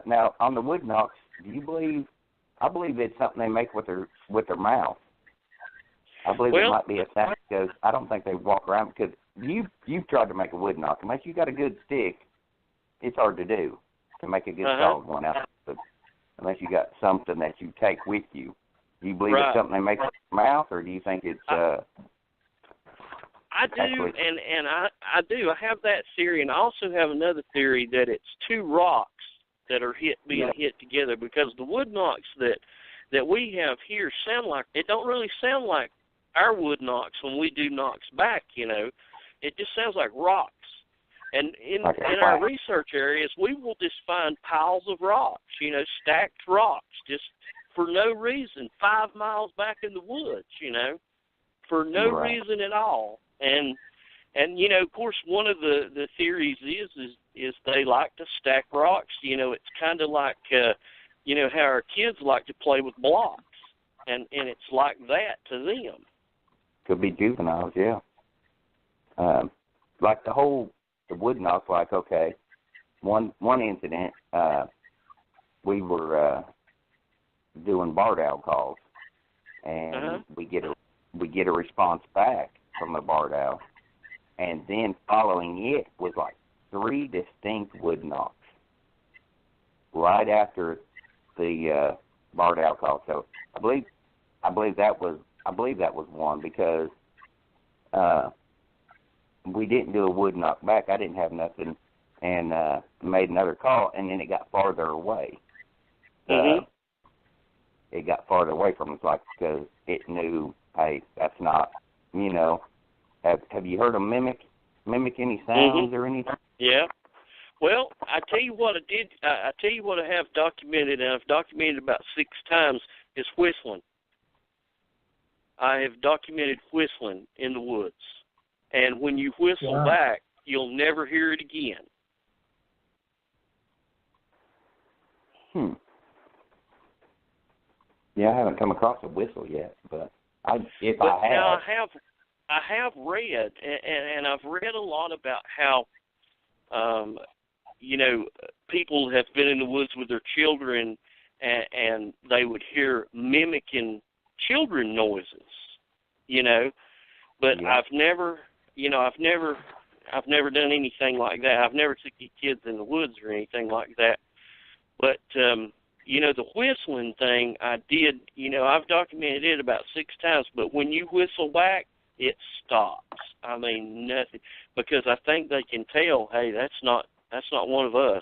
Now, on the wood knocks, do you believe? I believe it's something they make with their mouth. I believe it might be a sound because I don't think they walk around because you've tried to make a wood knock. Unless you got a good stick, it's hard to do to make a good solid one out of it. Unless you got something that you take with you. Do you believe it's something they make with their mouth, or do you think it's? I do, and I do. I have that theory, and I also have another theory that it's two rocks that are being hit together, because the wood knocks that we have here sound like, it don't really sound like our wood knocks when we do knocks back, you know. It just sounds like rocks. And in our research areas, we will just find piles of rocks, you know, stacked rocks, just for no reason, 5 miles back in the woods, you know, for no reason at all. And you know, of course, one of the theories is they like to stack rocks. You know, it's kind of like, you know, how our kids like to play with blocks, and it's like that to them. Could be juveniles, yeah. Like the wood knock, like, okay, one incident, we were doing barred owl calls, and we get a response back from the barred owl. And then following it was like 3 distinct wood knocks right after the barred owl call. So I believe that was one, because we didn't do a wood knock back. I didn't have nothing, and made another call, and then it got farther away. It got farther away from us, like, because it knew, hey, that's not, you know. Have you heard them mimic any sounds or anything? Yeah. Well, I tell you what I did. I tell you what I have documented, and I've documented about 6 times, is whistling. I have documented whistling in the woods. And when you whistle back, you'll never hear it again. Yeah, I haven't come across a whistle yet, but I have read, and I've read a lot about how, you know, people have been in the woods with their children, and they would hear mimicking children noises, you know. But I've never done anything like that. I've never took kids in the woods or anything like that. But you know, the whistling thing, I did. You know, I've documented it about 6 times. But when you whistle back, it stops. I mean, nothing, because I think they can tell, hey, that's not one of us.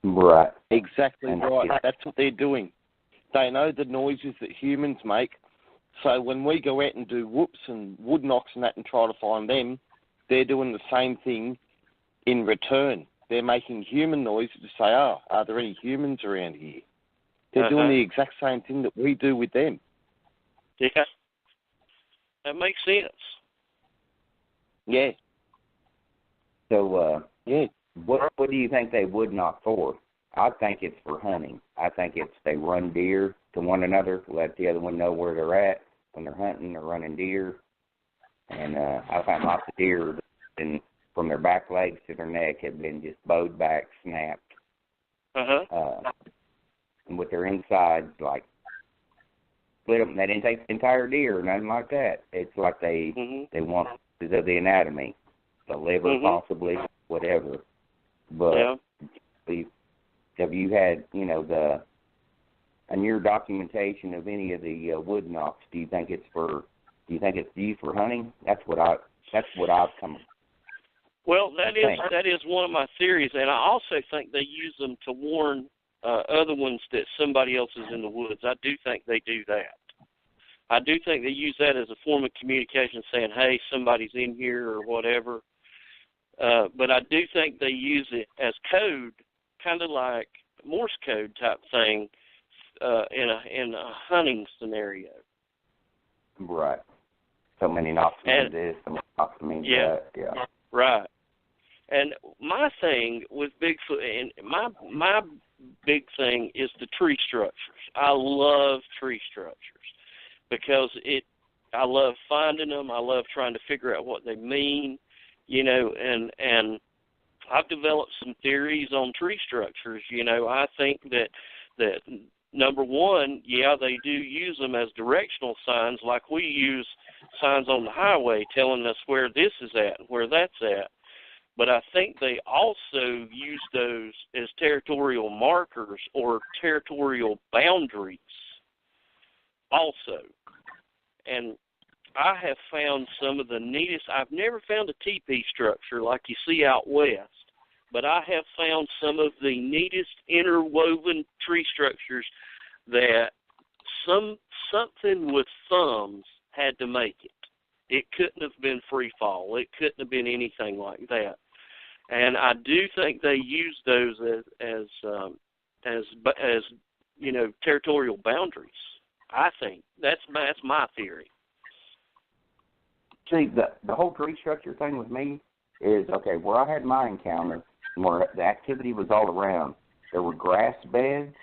Right. Exactly right. That's what they're doing. They know the noises that humans make. So when we go out and do whoops and wood knocks and that and try to find them, they're doing the same thing in return. They're making human noises to say, oh, are there any humans around here? They're doing the exact same thing that we do with them. Yeah. That makes sense. Yeah. So, what do you think they would knock for? I think it's for hunting. I think they run deer to one another, let the other one know where they're at when they're hunting or running deer. And I found lots of deer, and from their back legs to their neck, have been just bowed back, snapped. And with their insides, like, split them. They didn't take the entire deer or nothing like that. It's like they want pieces of the anatomy, the liver possibly, whatever. But have you had, you know, in your documentation of any of the wood knocks, do you think it's used for hunting? That's what I've come. Well, that is one of my theories, and I also think they use them to warn other ones that somebody else is in the woods. I do think they do that. I do think they use that as a form of communication, saying, hey, somebody's in here or whatever. But I do think they use it as code, kind of like Morse code type thing, in a hunting scenario. Right. So many knocks mean this, so many knocks mean that. Yeah. Right. And my thing with Bigfoot, and my big thing is the tree structures. I love tree structures because I love finding them. I love trying to figure out what they mean, and I've developed some theories on tree structures. I think that number one, they do use them as directional signs, like we use signs on the highway telling us where this is at and where that's at. But I think they also use those as territorial markers or territorial boundaries also. And I have found some of the neatest. I've never found a teepee structure like you see out west, but I have found some of the neatest interwoven tree structures that something with thumbs had to make it. It couldn't have been free fall. It couldn't have been anything like that. And I do think they use those as territorial boundaries. I think that's my theory. See, the whole tree structure thing with me is, okay, where I had my encounter, where the activity was all around, there were grass beds,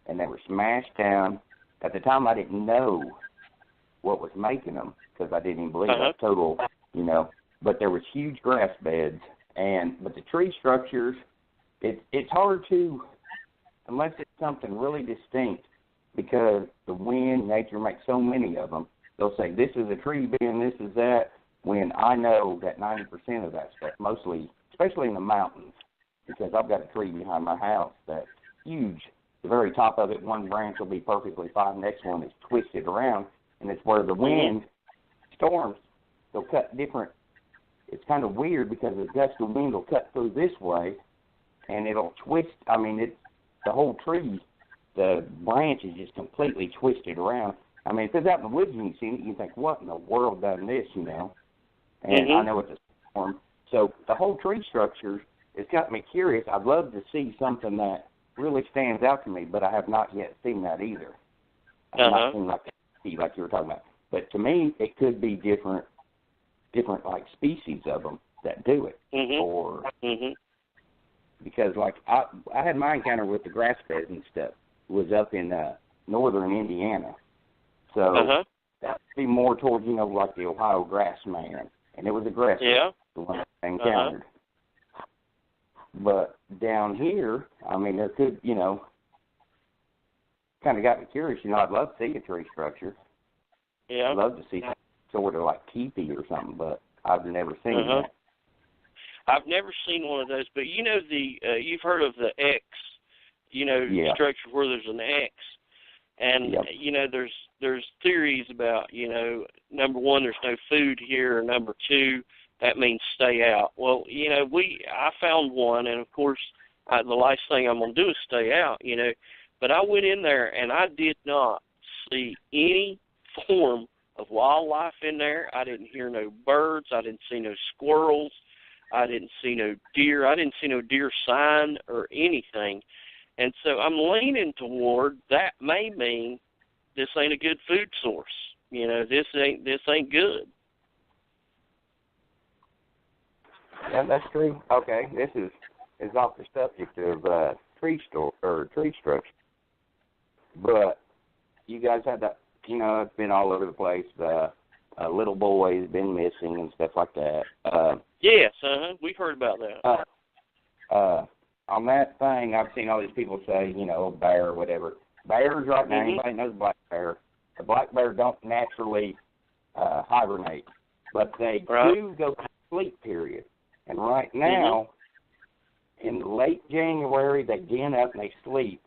and they were smashed down. At the time, I didn't know what was making them, because I didn't even believe that total, But there was huge grass beds, but the tree structures, it's hard to, unless it's something really distinct, because the wind, nature makes so many of them. They'll say, this is a tree being, this is that, when I know that 90% of that stuff, mostly, especially in the mountains, because I've got a tree behind my house that's huge. The very top of it, one branch will be perfectly fine. The next one is twisted around, and it's where the wind storms, they'll cut different. It's kind of weird because the gust of wind will cut through this way, and it'll twist. I mean, the whole tree, the branch is just completely twisted around. I mean, if it's out in the woods and you see it, you think, what in the world done this, And I know it's a storm. So the whole tree structure has got me curious. I'd love to see something that really stands out to me, but I have not yet seen that either. I've not seen like you were talking about. But to me, it could be different like species of them that do it, or because like I had my encounter with the grass beds and stuff was up in northern Indiana, so that would be more towards like the Ohio grass man, and it was aggressive. Yeah, the one I encountered. But down here, I mean, there could kind of got me curious. I'd love to see a tree structure. Yeah, I'd love to see sort of like teepee or something, but I've never seen that. I've never seen one of those, but you've heard of the X, structure where there's an X, and there's theories about number one, there's no food here, or number two, that means stay out. Well, I found one, and of course, the last thing I'm gonna do is stay out, But I went in there and I did not see any form of wildlife in there. I didn't hear no birds. I didn't see no squirrels. I didn't see no deer. I didn't see no deer sign or anything. And so I'm leaning toward that may mean this ain't a good food source. This ain't good. Yeah, that's true. Okay, this is off the subject of tree structure. But you guys had that, it's been all over the place. The little boy's been missing and stuff like that. Yes, we've heard about that. On that thing, I've seen all these people say, bear or whatever. Bears right now, anybody knows black bear. The black bear don't naturally hibernate, but they do go to sleep period. And right now, in late January, they den up and they sleep.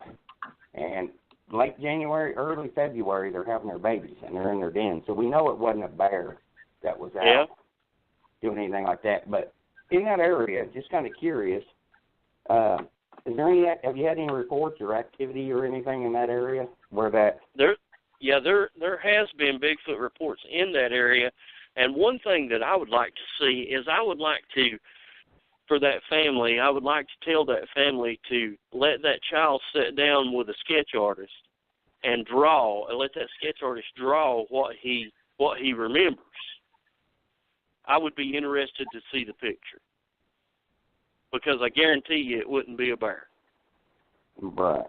And late January, early February, they're having their babies, and they're in their den. So we know it wasn't a bear that was out doing anything like that. But in that area, just kind of curious, is there any? Have you had any reports or activity or anything in that area where that? There has been Bigfoot reports in that area. And one thing that I would like to see is I would like to for that family, I would like to tell that family to let that child sit down with a sketch artist and draw, and let that sketch artist draw what he remembers. I would be interested to see the picture, because I guarantee you it wouldn't be a bear. Right.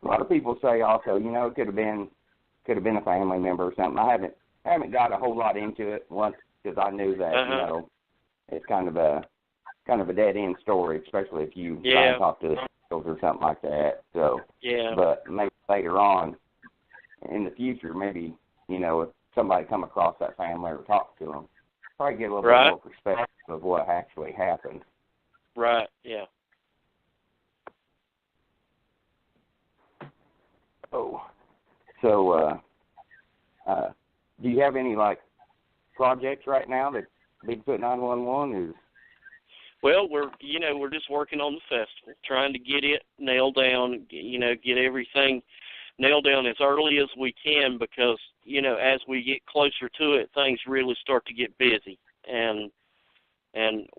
A lot of people say also, it could have been a family member or something. I haven't got a whole lot into it once, because I knew that it's kind of a dead end story, especially if you try and talk to the schools or something like that. So but maybe later on in the future, maybe if somebody come across that family or talk to them, probably get a little bit more perspective of what actually happened. Right. Yeah. Oh, so do you have any projects right now that Bigfoot 911 is? Well, we're just working on the festival, trying to get it nailed down, get everything nailed down as early as we can, because, as we get closer to it, things really start to get busy. And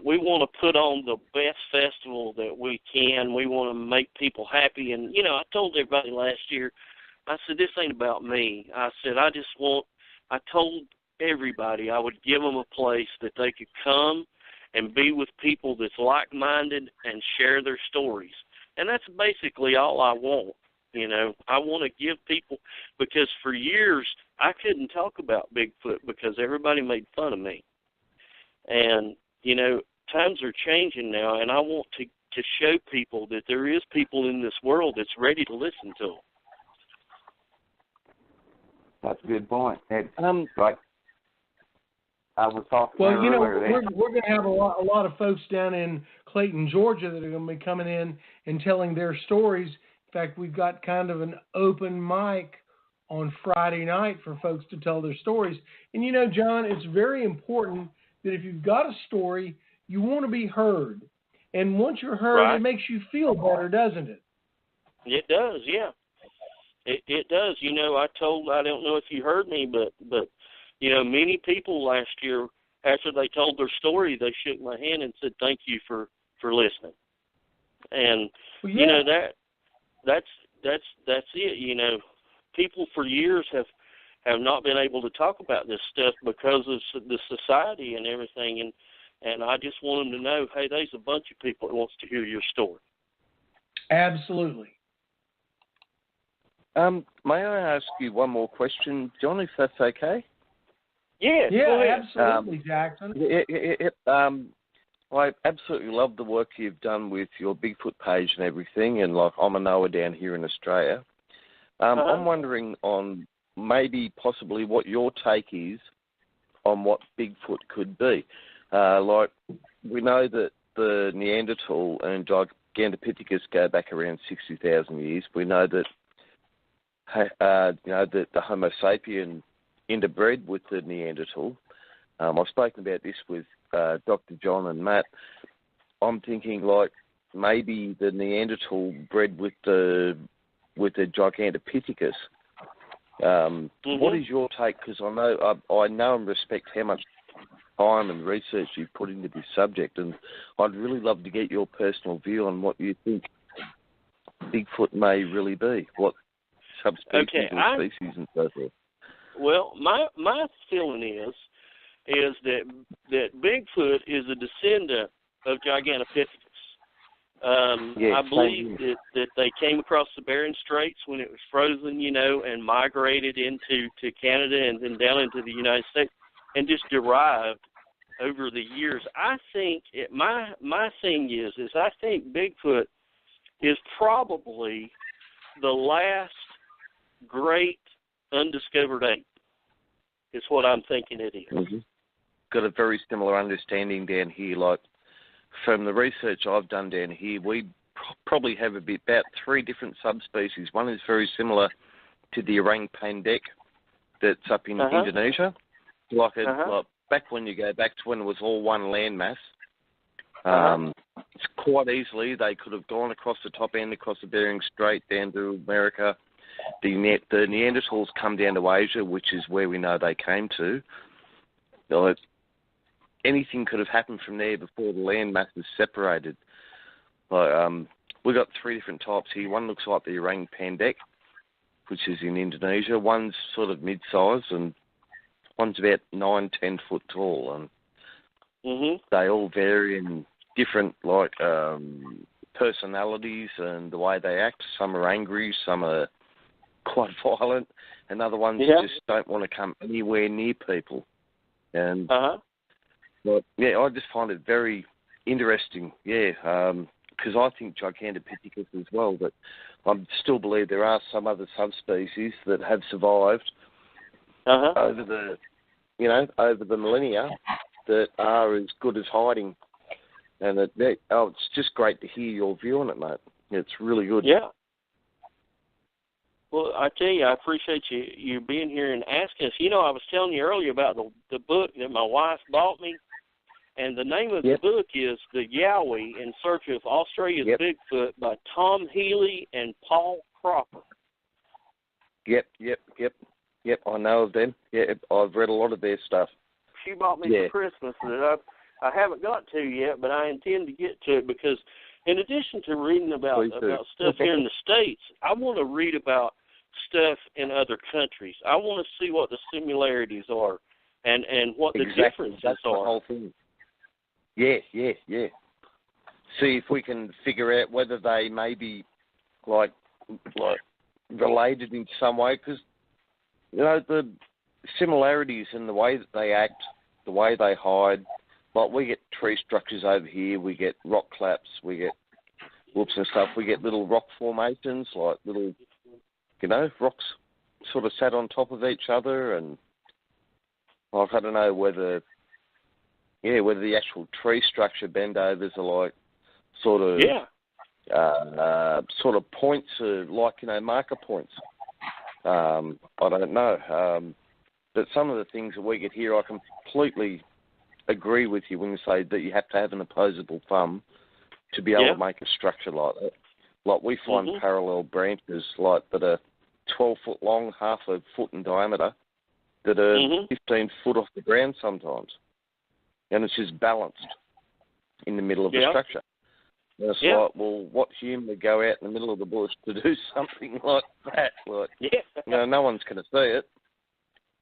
we want to put on the best festival that we can. We want to make people happy. And, I told everybody last year, I said, this ain't about me. I said, I told everybody I would give them a place that they could come and be with people that's like-minded and share their stories. And that's basically all I want. I want to give people, because for years I couldn't talk about Bigfoot because everybody made fun of me. And, times are changing now, and I want to show people that there is people in this world that's ready to listen to them. That's a good point. Like I was talking earlier. Well, we're going to have a lot of folks down in Clayton, Georgia, that are going to be coming in and telling their stories. In fact, we've got kind of an open mic on Friday night for folks to tell their stories. And, John, it's very important that if you've got a story, you want to be heard. And once you're heard, it makes you feel better, doesn't it? It does, yeah. It does. I don't know if you heard me, but many people last year, after they told their story, they shook my hand and said, thank you for listening. And, that's it. People for years have not been able to talk about this stuff because of the society and everything. And I just want them to know, hey, there's a bunch of people that wants to hear your story. Absolutely. May I ask you one more question, John, if that's okay? Yeah, absolutely, Jackson. I absolutely love the work you've done with your Bigfoot page and everything, and I'm a knower down here in Australia. I'm wondering on maybe possibly what your take is on what Bigfoot could be. We know that the Neanderthal and Gigantopithecus go back around 60,000 years. We know that that the Homo sapien interbred with the Neanderthal. I've spoken about this with Dr. John and Matt. I'm thinking maybe the Neanderthal bred with the Gigantopithecus. What is your take? Because I know and respect how much time and research you've put into this subject, and I'd really love to get your personal view on what you think Bigfoot may really be. What subspecies or species and so forth. Well, my feeling is that Bigfoot is a descendant of Gigantopithecus. I believe that they came across the Bering Straits when it was frozen, and migrated into Canada and then down into the United States, and just derived over the years. I think my thing is I think Bigfoot is probably the last great undiscovered ape. Is what I'm thinking it is. Mm-hmm. Got a very similar understanding down here. From the research I've done down here, we probably have about 3 different subspecies. One is very similar to the orang pendek that's up in Indonesia. Back when you go back to when it was all one landmass, it's quite easily they could have gone across the top end, across the Bering Strait, down to America. The Neanderthals come down to Asia, which is where we know they came to. anything could have happened from there before the land masses separated. We've got 3 different types here. One looks like the orang pendek, which is in Indonesia. One's sort of mid-size, and one's about 9-10 foot tall. And they all vary in different, personalities and the way they act. Some are angry, some are quite violent, and other ones just don't want to come anywhere near people. And but I just find it very interesting. Because I think Gigantopithecus as well, but I still believe there are some other subspecies that have survived over the millennia that are as good as hiding. And it's just great to hear your view on it, mate. It's really good. Yeah. Well, I tell you, I appreciate you being here and asking us. I was telling you earlier about the book that my wife bought me, and the name of the book is The Yowie in Search of Australia's Bigfoot by Tom Healy and Paul Cropper. Yep. I know of them. Yeah, I've read a lot of their stuff. She bought me for Christmas that I haven't got to yet, but I intend to get to it because in addition to reading about stuff here in the States, I want to read about stuff in other countries. I want to see what the similarities are and what the differences That's are. The whole thing. Yeah. See if we can figure out whether they may be like related in some way, because the similarities in the way that they act, the way they hide. Like we get tree structures over here, we get rock claps, we get whoops and stuff. We get little rock formations, like little, rocks sort of sat on top of each other, and I don't know whether the actual tree structure bendovers are like sort of points, marker points. I don't know, but some of the things that we get here, I completely agree with you when you say that you have to have an opposable thumb to be able to make a structure like that. Like we find parallel branches that are 12 foot long, half a foot in diameter, that are 15 foot off the ground sometimes. And it's just balanced in the middle of the structure. And it's like, well, what human would go out in the middle of the bush to do something like that? No one's going to see it.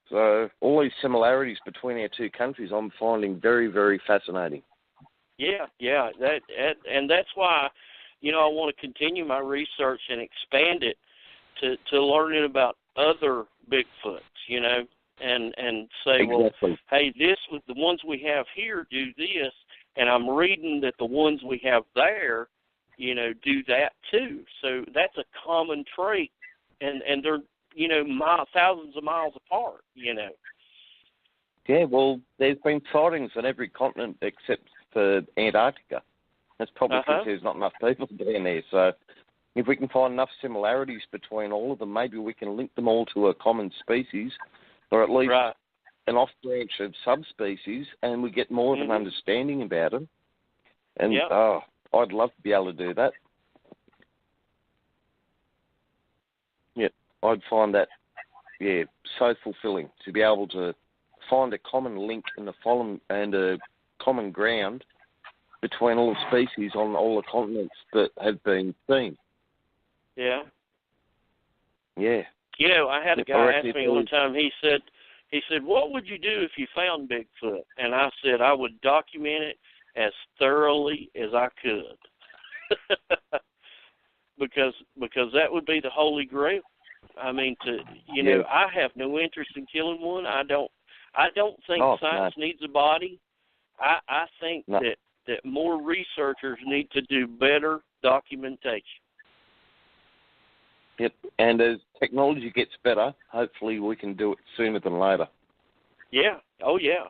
So all these similarities between our two countries, I'm finding very, very fascinating. Yeah. And that's why, I want to continue my research and expand it to learning about other Bigfoots, and say, well, hey, the ones we have here do this, and I'm reading that the ones we have there, do that too. So that's a common trait, and they're thousands of miles apart, Yeah, well, there's been sightings on every continent except for Antarctica. That's probably because there's not enough people down there. So if we can find enough similarities between all of them, maybe we can link them all to a common species, or at least an off-branch of subspecies, and we get more of an understanding about them. And I'd love to be able to do that. I'd find that, so fulfilling to be able to find a common link and a common ground between all the species on all the continents that have been seen. Yeah. Yeah. I had a guy ask me one time, he said, what would you do if you found Bigfoot? And I said, I would document it as thoroughly as I could. because that would be the holy grail. I mean, I have no interest in killing one. I don't think science needs a body. I think that more researchers need to do better documentation. Yep, and as technology gets better, hopefully we can do it sooner than later. Yeah. Oh, yeah.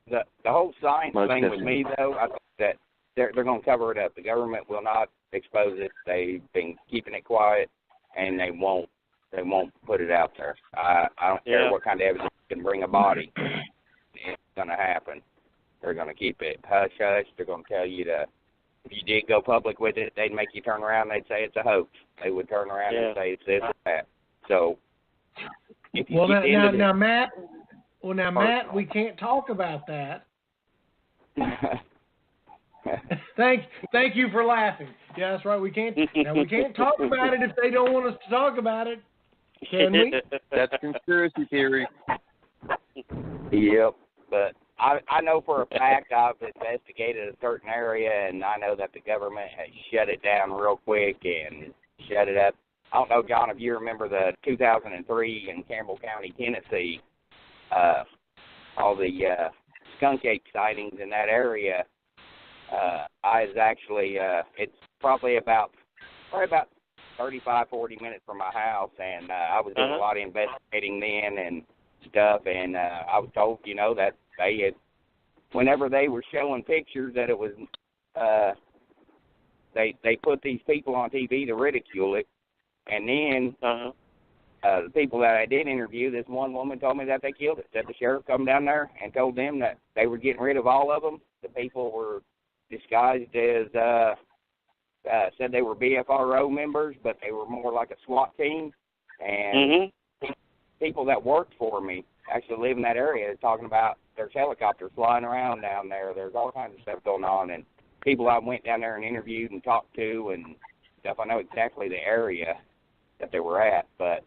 The whole science thing with me, though, I think that they're going to cover it up. The government will not expose it. They've been keeping it quiet, and they won't put it out there. I don't care what kind of evidence can bring a body. It's going to happen. They're going to keep it hush hush. They're going to tell you to, if you did go public with it, they'd make you turn around and they'd say it's a hoax. They would turn around and say it's this or that. So if you now, Matt, Well, now, Matt, we can't talk about that. Thank you for laughing. Yeah, that's right. We can't talk about it if they don't want us to talk about it. Can we? That's conspiracy theory. Yep, but I know for a fact I've investigated a certain area, and I know that the government has shut it down real quick and shut it up. I don't know, John, if you remember the 2003 in Campbell County, Tennessee, all the skunk ape sightings in that area. I was actually, it's probably about 35, 40 minutes from my house, and I was doing a lot of investigating then and stuff, and I was told, that they had, whenever they were showing pictures, that it was, they put these people on TV to ridicule it, and then the people that I did interview, this one woman told me that they killed it, that the sheriff come down there and told them that they were getting rid of all of them. The people were disguised as, said they were BFRO members, but they were more like a SWAT team. And people that worked for me actually live in that area talking about there's helicopters flying around down there. There's all kinds of stuff going on. And people I went down there and interviewed and talked to and stuff, I know exactly the area that they were at, but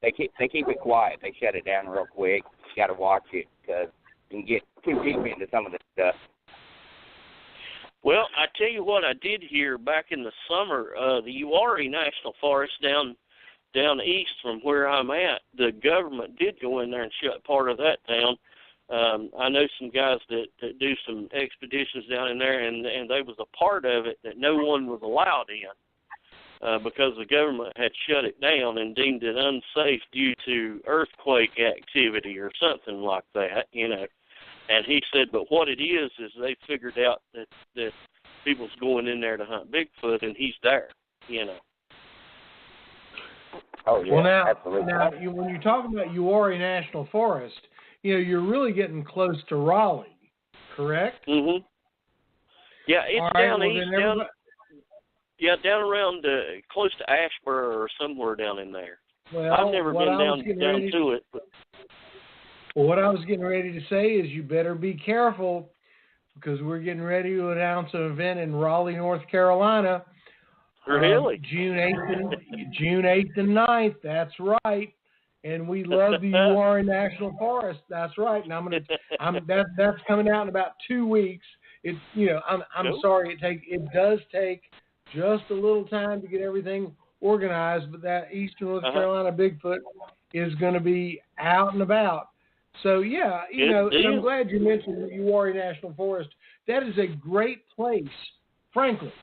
they keep it quiet. They shut it down real quick. You got to watch it because you can get too deep into some of this stuff. Well, I tell you what, I did hear back in the summer, the Uwharrie National Forest down east from where I'm at, the government did go in there and shut part of that down. I know some guys that do some expeditions down in there, and they was a part of it that no one was allowed in because the government had shut it down and deemed it unsafe due to earthquake activity or something like that, And he said, but what it is they figured out that people's going in there to hunt Bigfoot, and he's there, Oh, yeah, well, absolutely. Now, when you're talking about Uwharrie National Forest, you're really getting close to Raleigh, correct? Mm-hmm. Yeah, it's down east, down around close to Asheboro or somewhere down in there. Well, I've never been down to it, but... Well, what I was getting ready to say is you better be careful because we're getting ready to announce an event in Raleigh, North Carolina. Really? June 8th and 9th. That's right. And we love the Uwharrie National Forest. That's right. And that's coming out in about 2 weeks. It's I'm sorry it does take just a little time to get everything organized, but that Eastern North Carolina Bigfoot is going to be out and about. So, yeah, and I'm glad you mentioned the Uwharrie National Forest. That is a great place, frankly,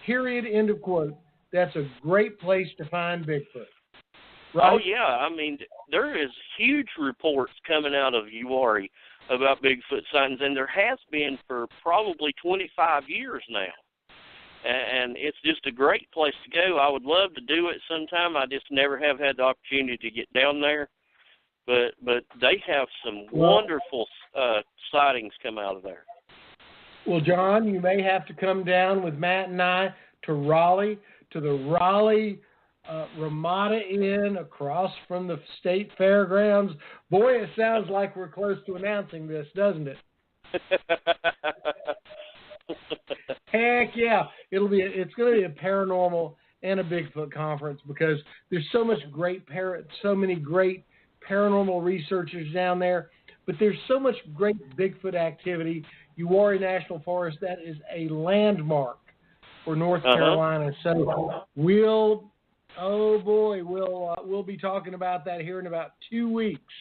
period, end of quote. That's a great place to find Bigfoot. Right? Oh, yeah. I mean, there is huge reports coming out of Uwharrie about Bigfoot sightings, and there has been for probably 25 years now. And it's just a great place to go. I would love to do it sometime. I just never have had the opportunity to get down there. But they have some wonderful sightings come out of there. Well, John, you may have to come down with Matt and I to Raleigh, to the Raleigh Ramada Inn across from the State Fairgrounds. Boy, it sounds like we're close to announcing this, doesn't it? Heck yeah. It's going to be a paranormal and a Bigfoot conference because there's so many great paranormal researchers down there, but there's so much great Bigfoot activity. Uwharrie National Forest, that is a landmark for North Carolina. So we'll be talking about that here in about 2 weeks.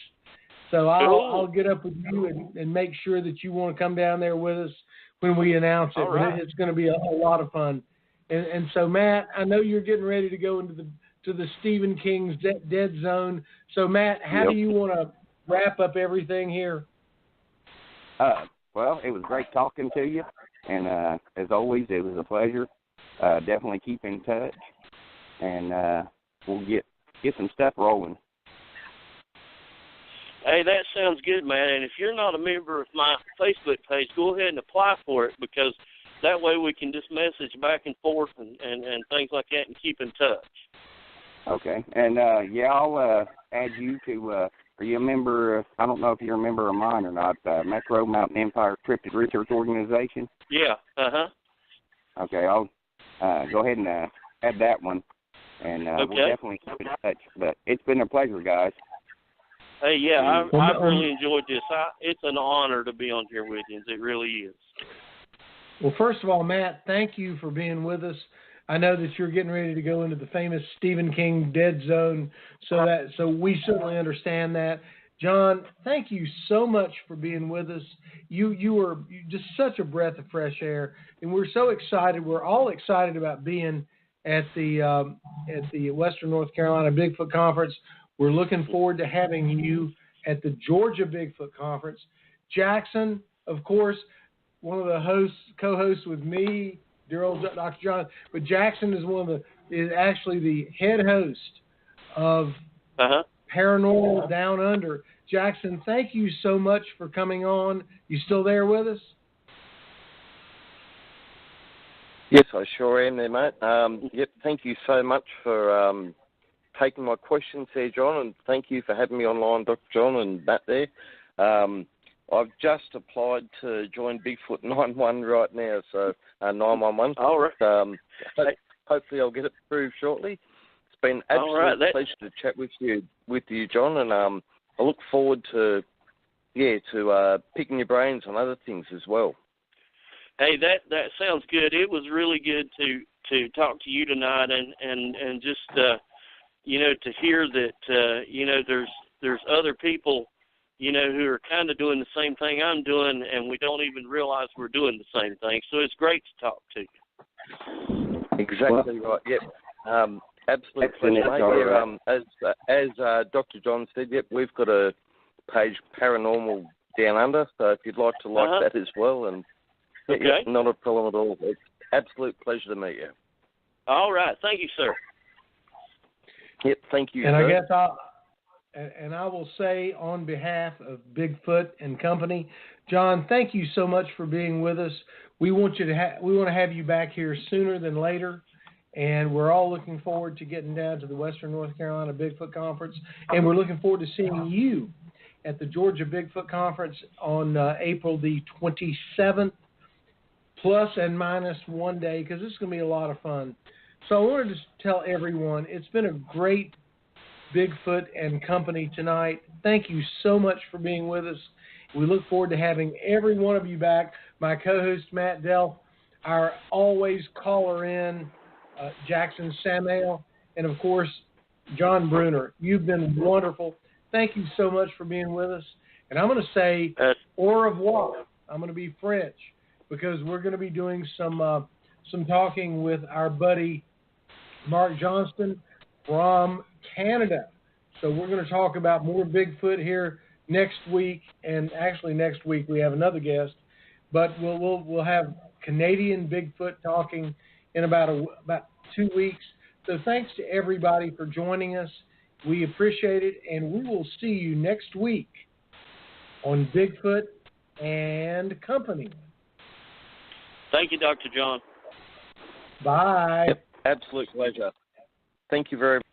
So I'll get up with you and make sure that you want to come down there with us when we announce it. Right. But it's going to be a lot of fun. And so, Matt, I know you're getting ready to go into the Stephen King's Dead Zone. So, Matt, how do you want to wrap up everything here? Well, it was great talking to you, and as always, it was a pleasure. Definitely keep in touch, and we'll get some stuff rolling. Hey, that sounds good, man. And if you're not a member of my Facebook page, go ahead and apply for it because that way we can just message back and forth and things like that and keep in touch. Okay, and I'll add you to Are you a member? I don't know if you're a member of mine or not. Metro Mountain Empire Cryptid Research Organization. Yeah. Okay, I'll go ahead and add that one, and we'll definitely keep in touch. But it's been a pleasure, guys. Hey, yeah, I've really enjoyed this. It's an honor to be on here with you. It really is. Well, first of all, Matt, thank you for being with us. I know that you're getting ready to go into the famous Stephen King dead zone, so we certainly understand that. John, thank you so much for being with us. You were just such a breath of fresh air, and we're so excited. We're all excited about being at the Western North Carolina Bigfoot Conference. We're looking forward to having you at the Georgia Bigfoot Conference. Jackson, of course, one of the co-hosts with me, dear old Dr. John, but Jackson is actually the head host of Paranormal Down Under. Jackson, thank you so much for coming on. You still there with us? Yes, I sure am there, mate. Thank you so much for taking my questions there, John, and thank you for having me online, Dr. John and Matt there. I've just applied to join Bigfoot 911 right now, so 911. All right. Hopefully I'll get it through shortly. It's been an absolute pleasure to chat with you, John, and I look forward to picking your brains on other things as well. Hey, that sounds good. It was really good to talk to you tonight, and just to hear that there's other people who are kind of doing the same thing I'm doing, and we don't even realize we're doing the same thing. So it's great to talk to you. Exactly right. Yep. Absolute pleasure, mate. As Dr. John said, we've got a page, Paranormal Down Under, so if you'd like to that as well, and not a problem at all. It's absolute pleasure to meet you. All right. Thank you, sir. Yep, thank you, and sir. I will say on behalf of Bigfoot and Company, John, thank you so much for being with us. We want to have you back here sooner than later, and we're all looking forward to getting down to the Western North Carolina Bigfoot Conference, and we're looking forward to seeing you at the Georgia Bigfoot Conference on April the 27th, plus and minus one day, because this is going to be a lot of fun. So I wanted to tell everyone, it's been a great Bigfoot and Company tonight. Thank you so much for being with us. We look forward to having every one of you back. My co-host, Matt Delph, our always caller in, Jackson Samael, and of course, John Bruner. You've been wonderful. Thank you so much for being with us. And I'm going to say au revoir. I'm going to be French because we're going to be doing some talking with our buddy Mark Johnston from Canada. So we're going to talk about more Bigfoot here next week, and actually next week we have another guest, but we'll have Canadian Bigfoot talking in about 2 weeks. So thanks to everybody for joining us. We appreciate it, and we will see you next week on Bigfoot and Company. Thank you, Dr. John. Bye. Yep, absolute pleasure. Thank you very much.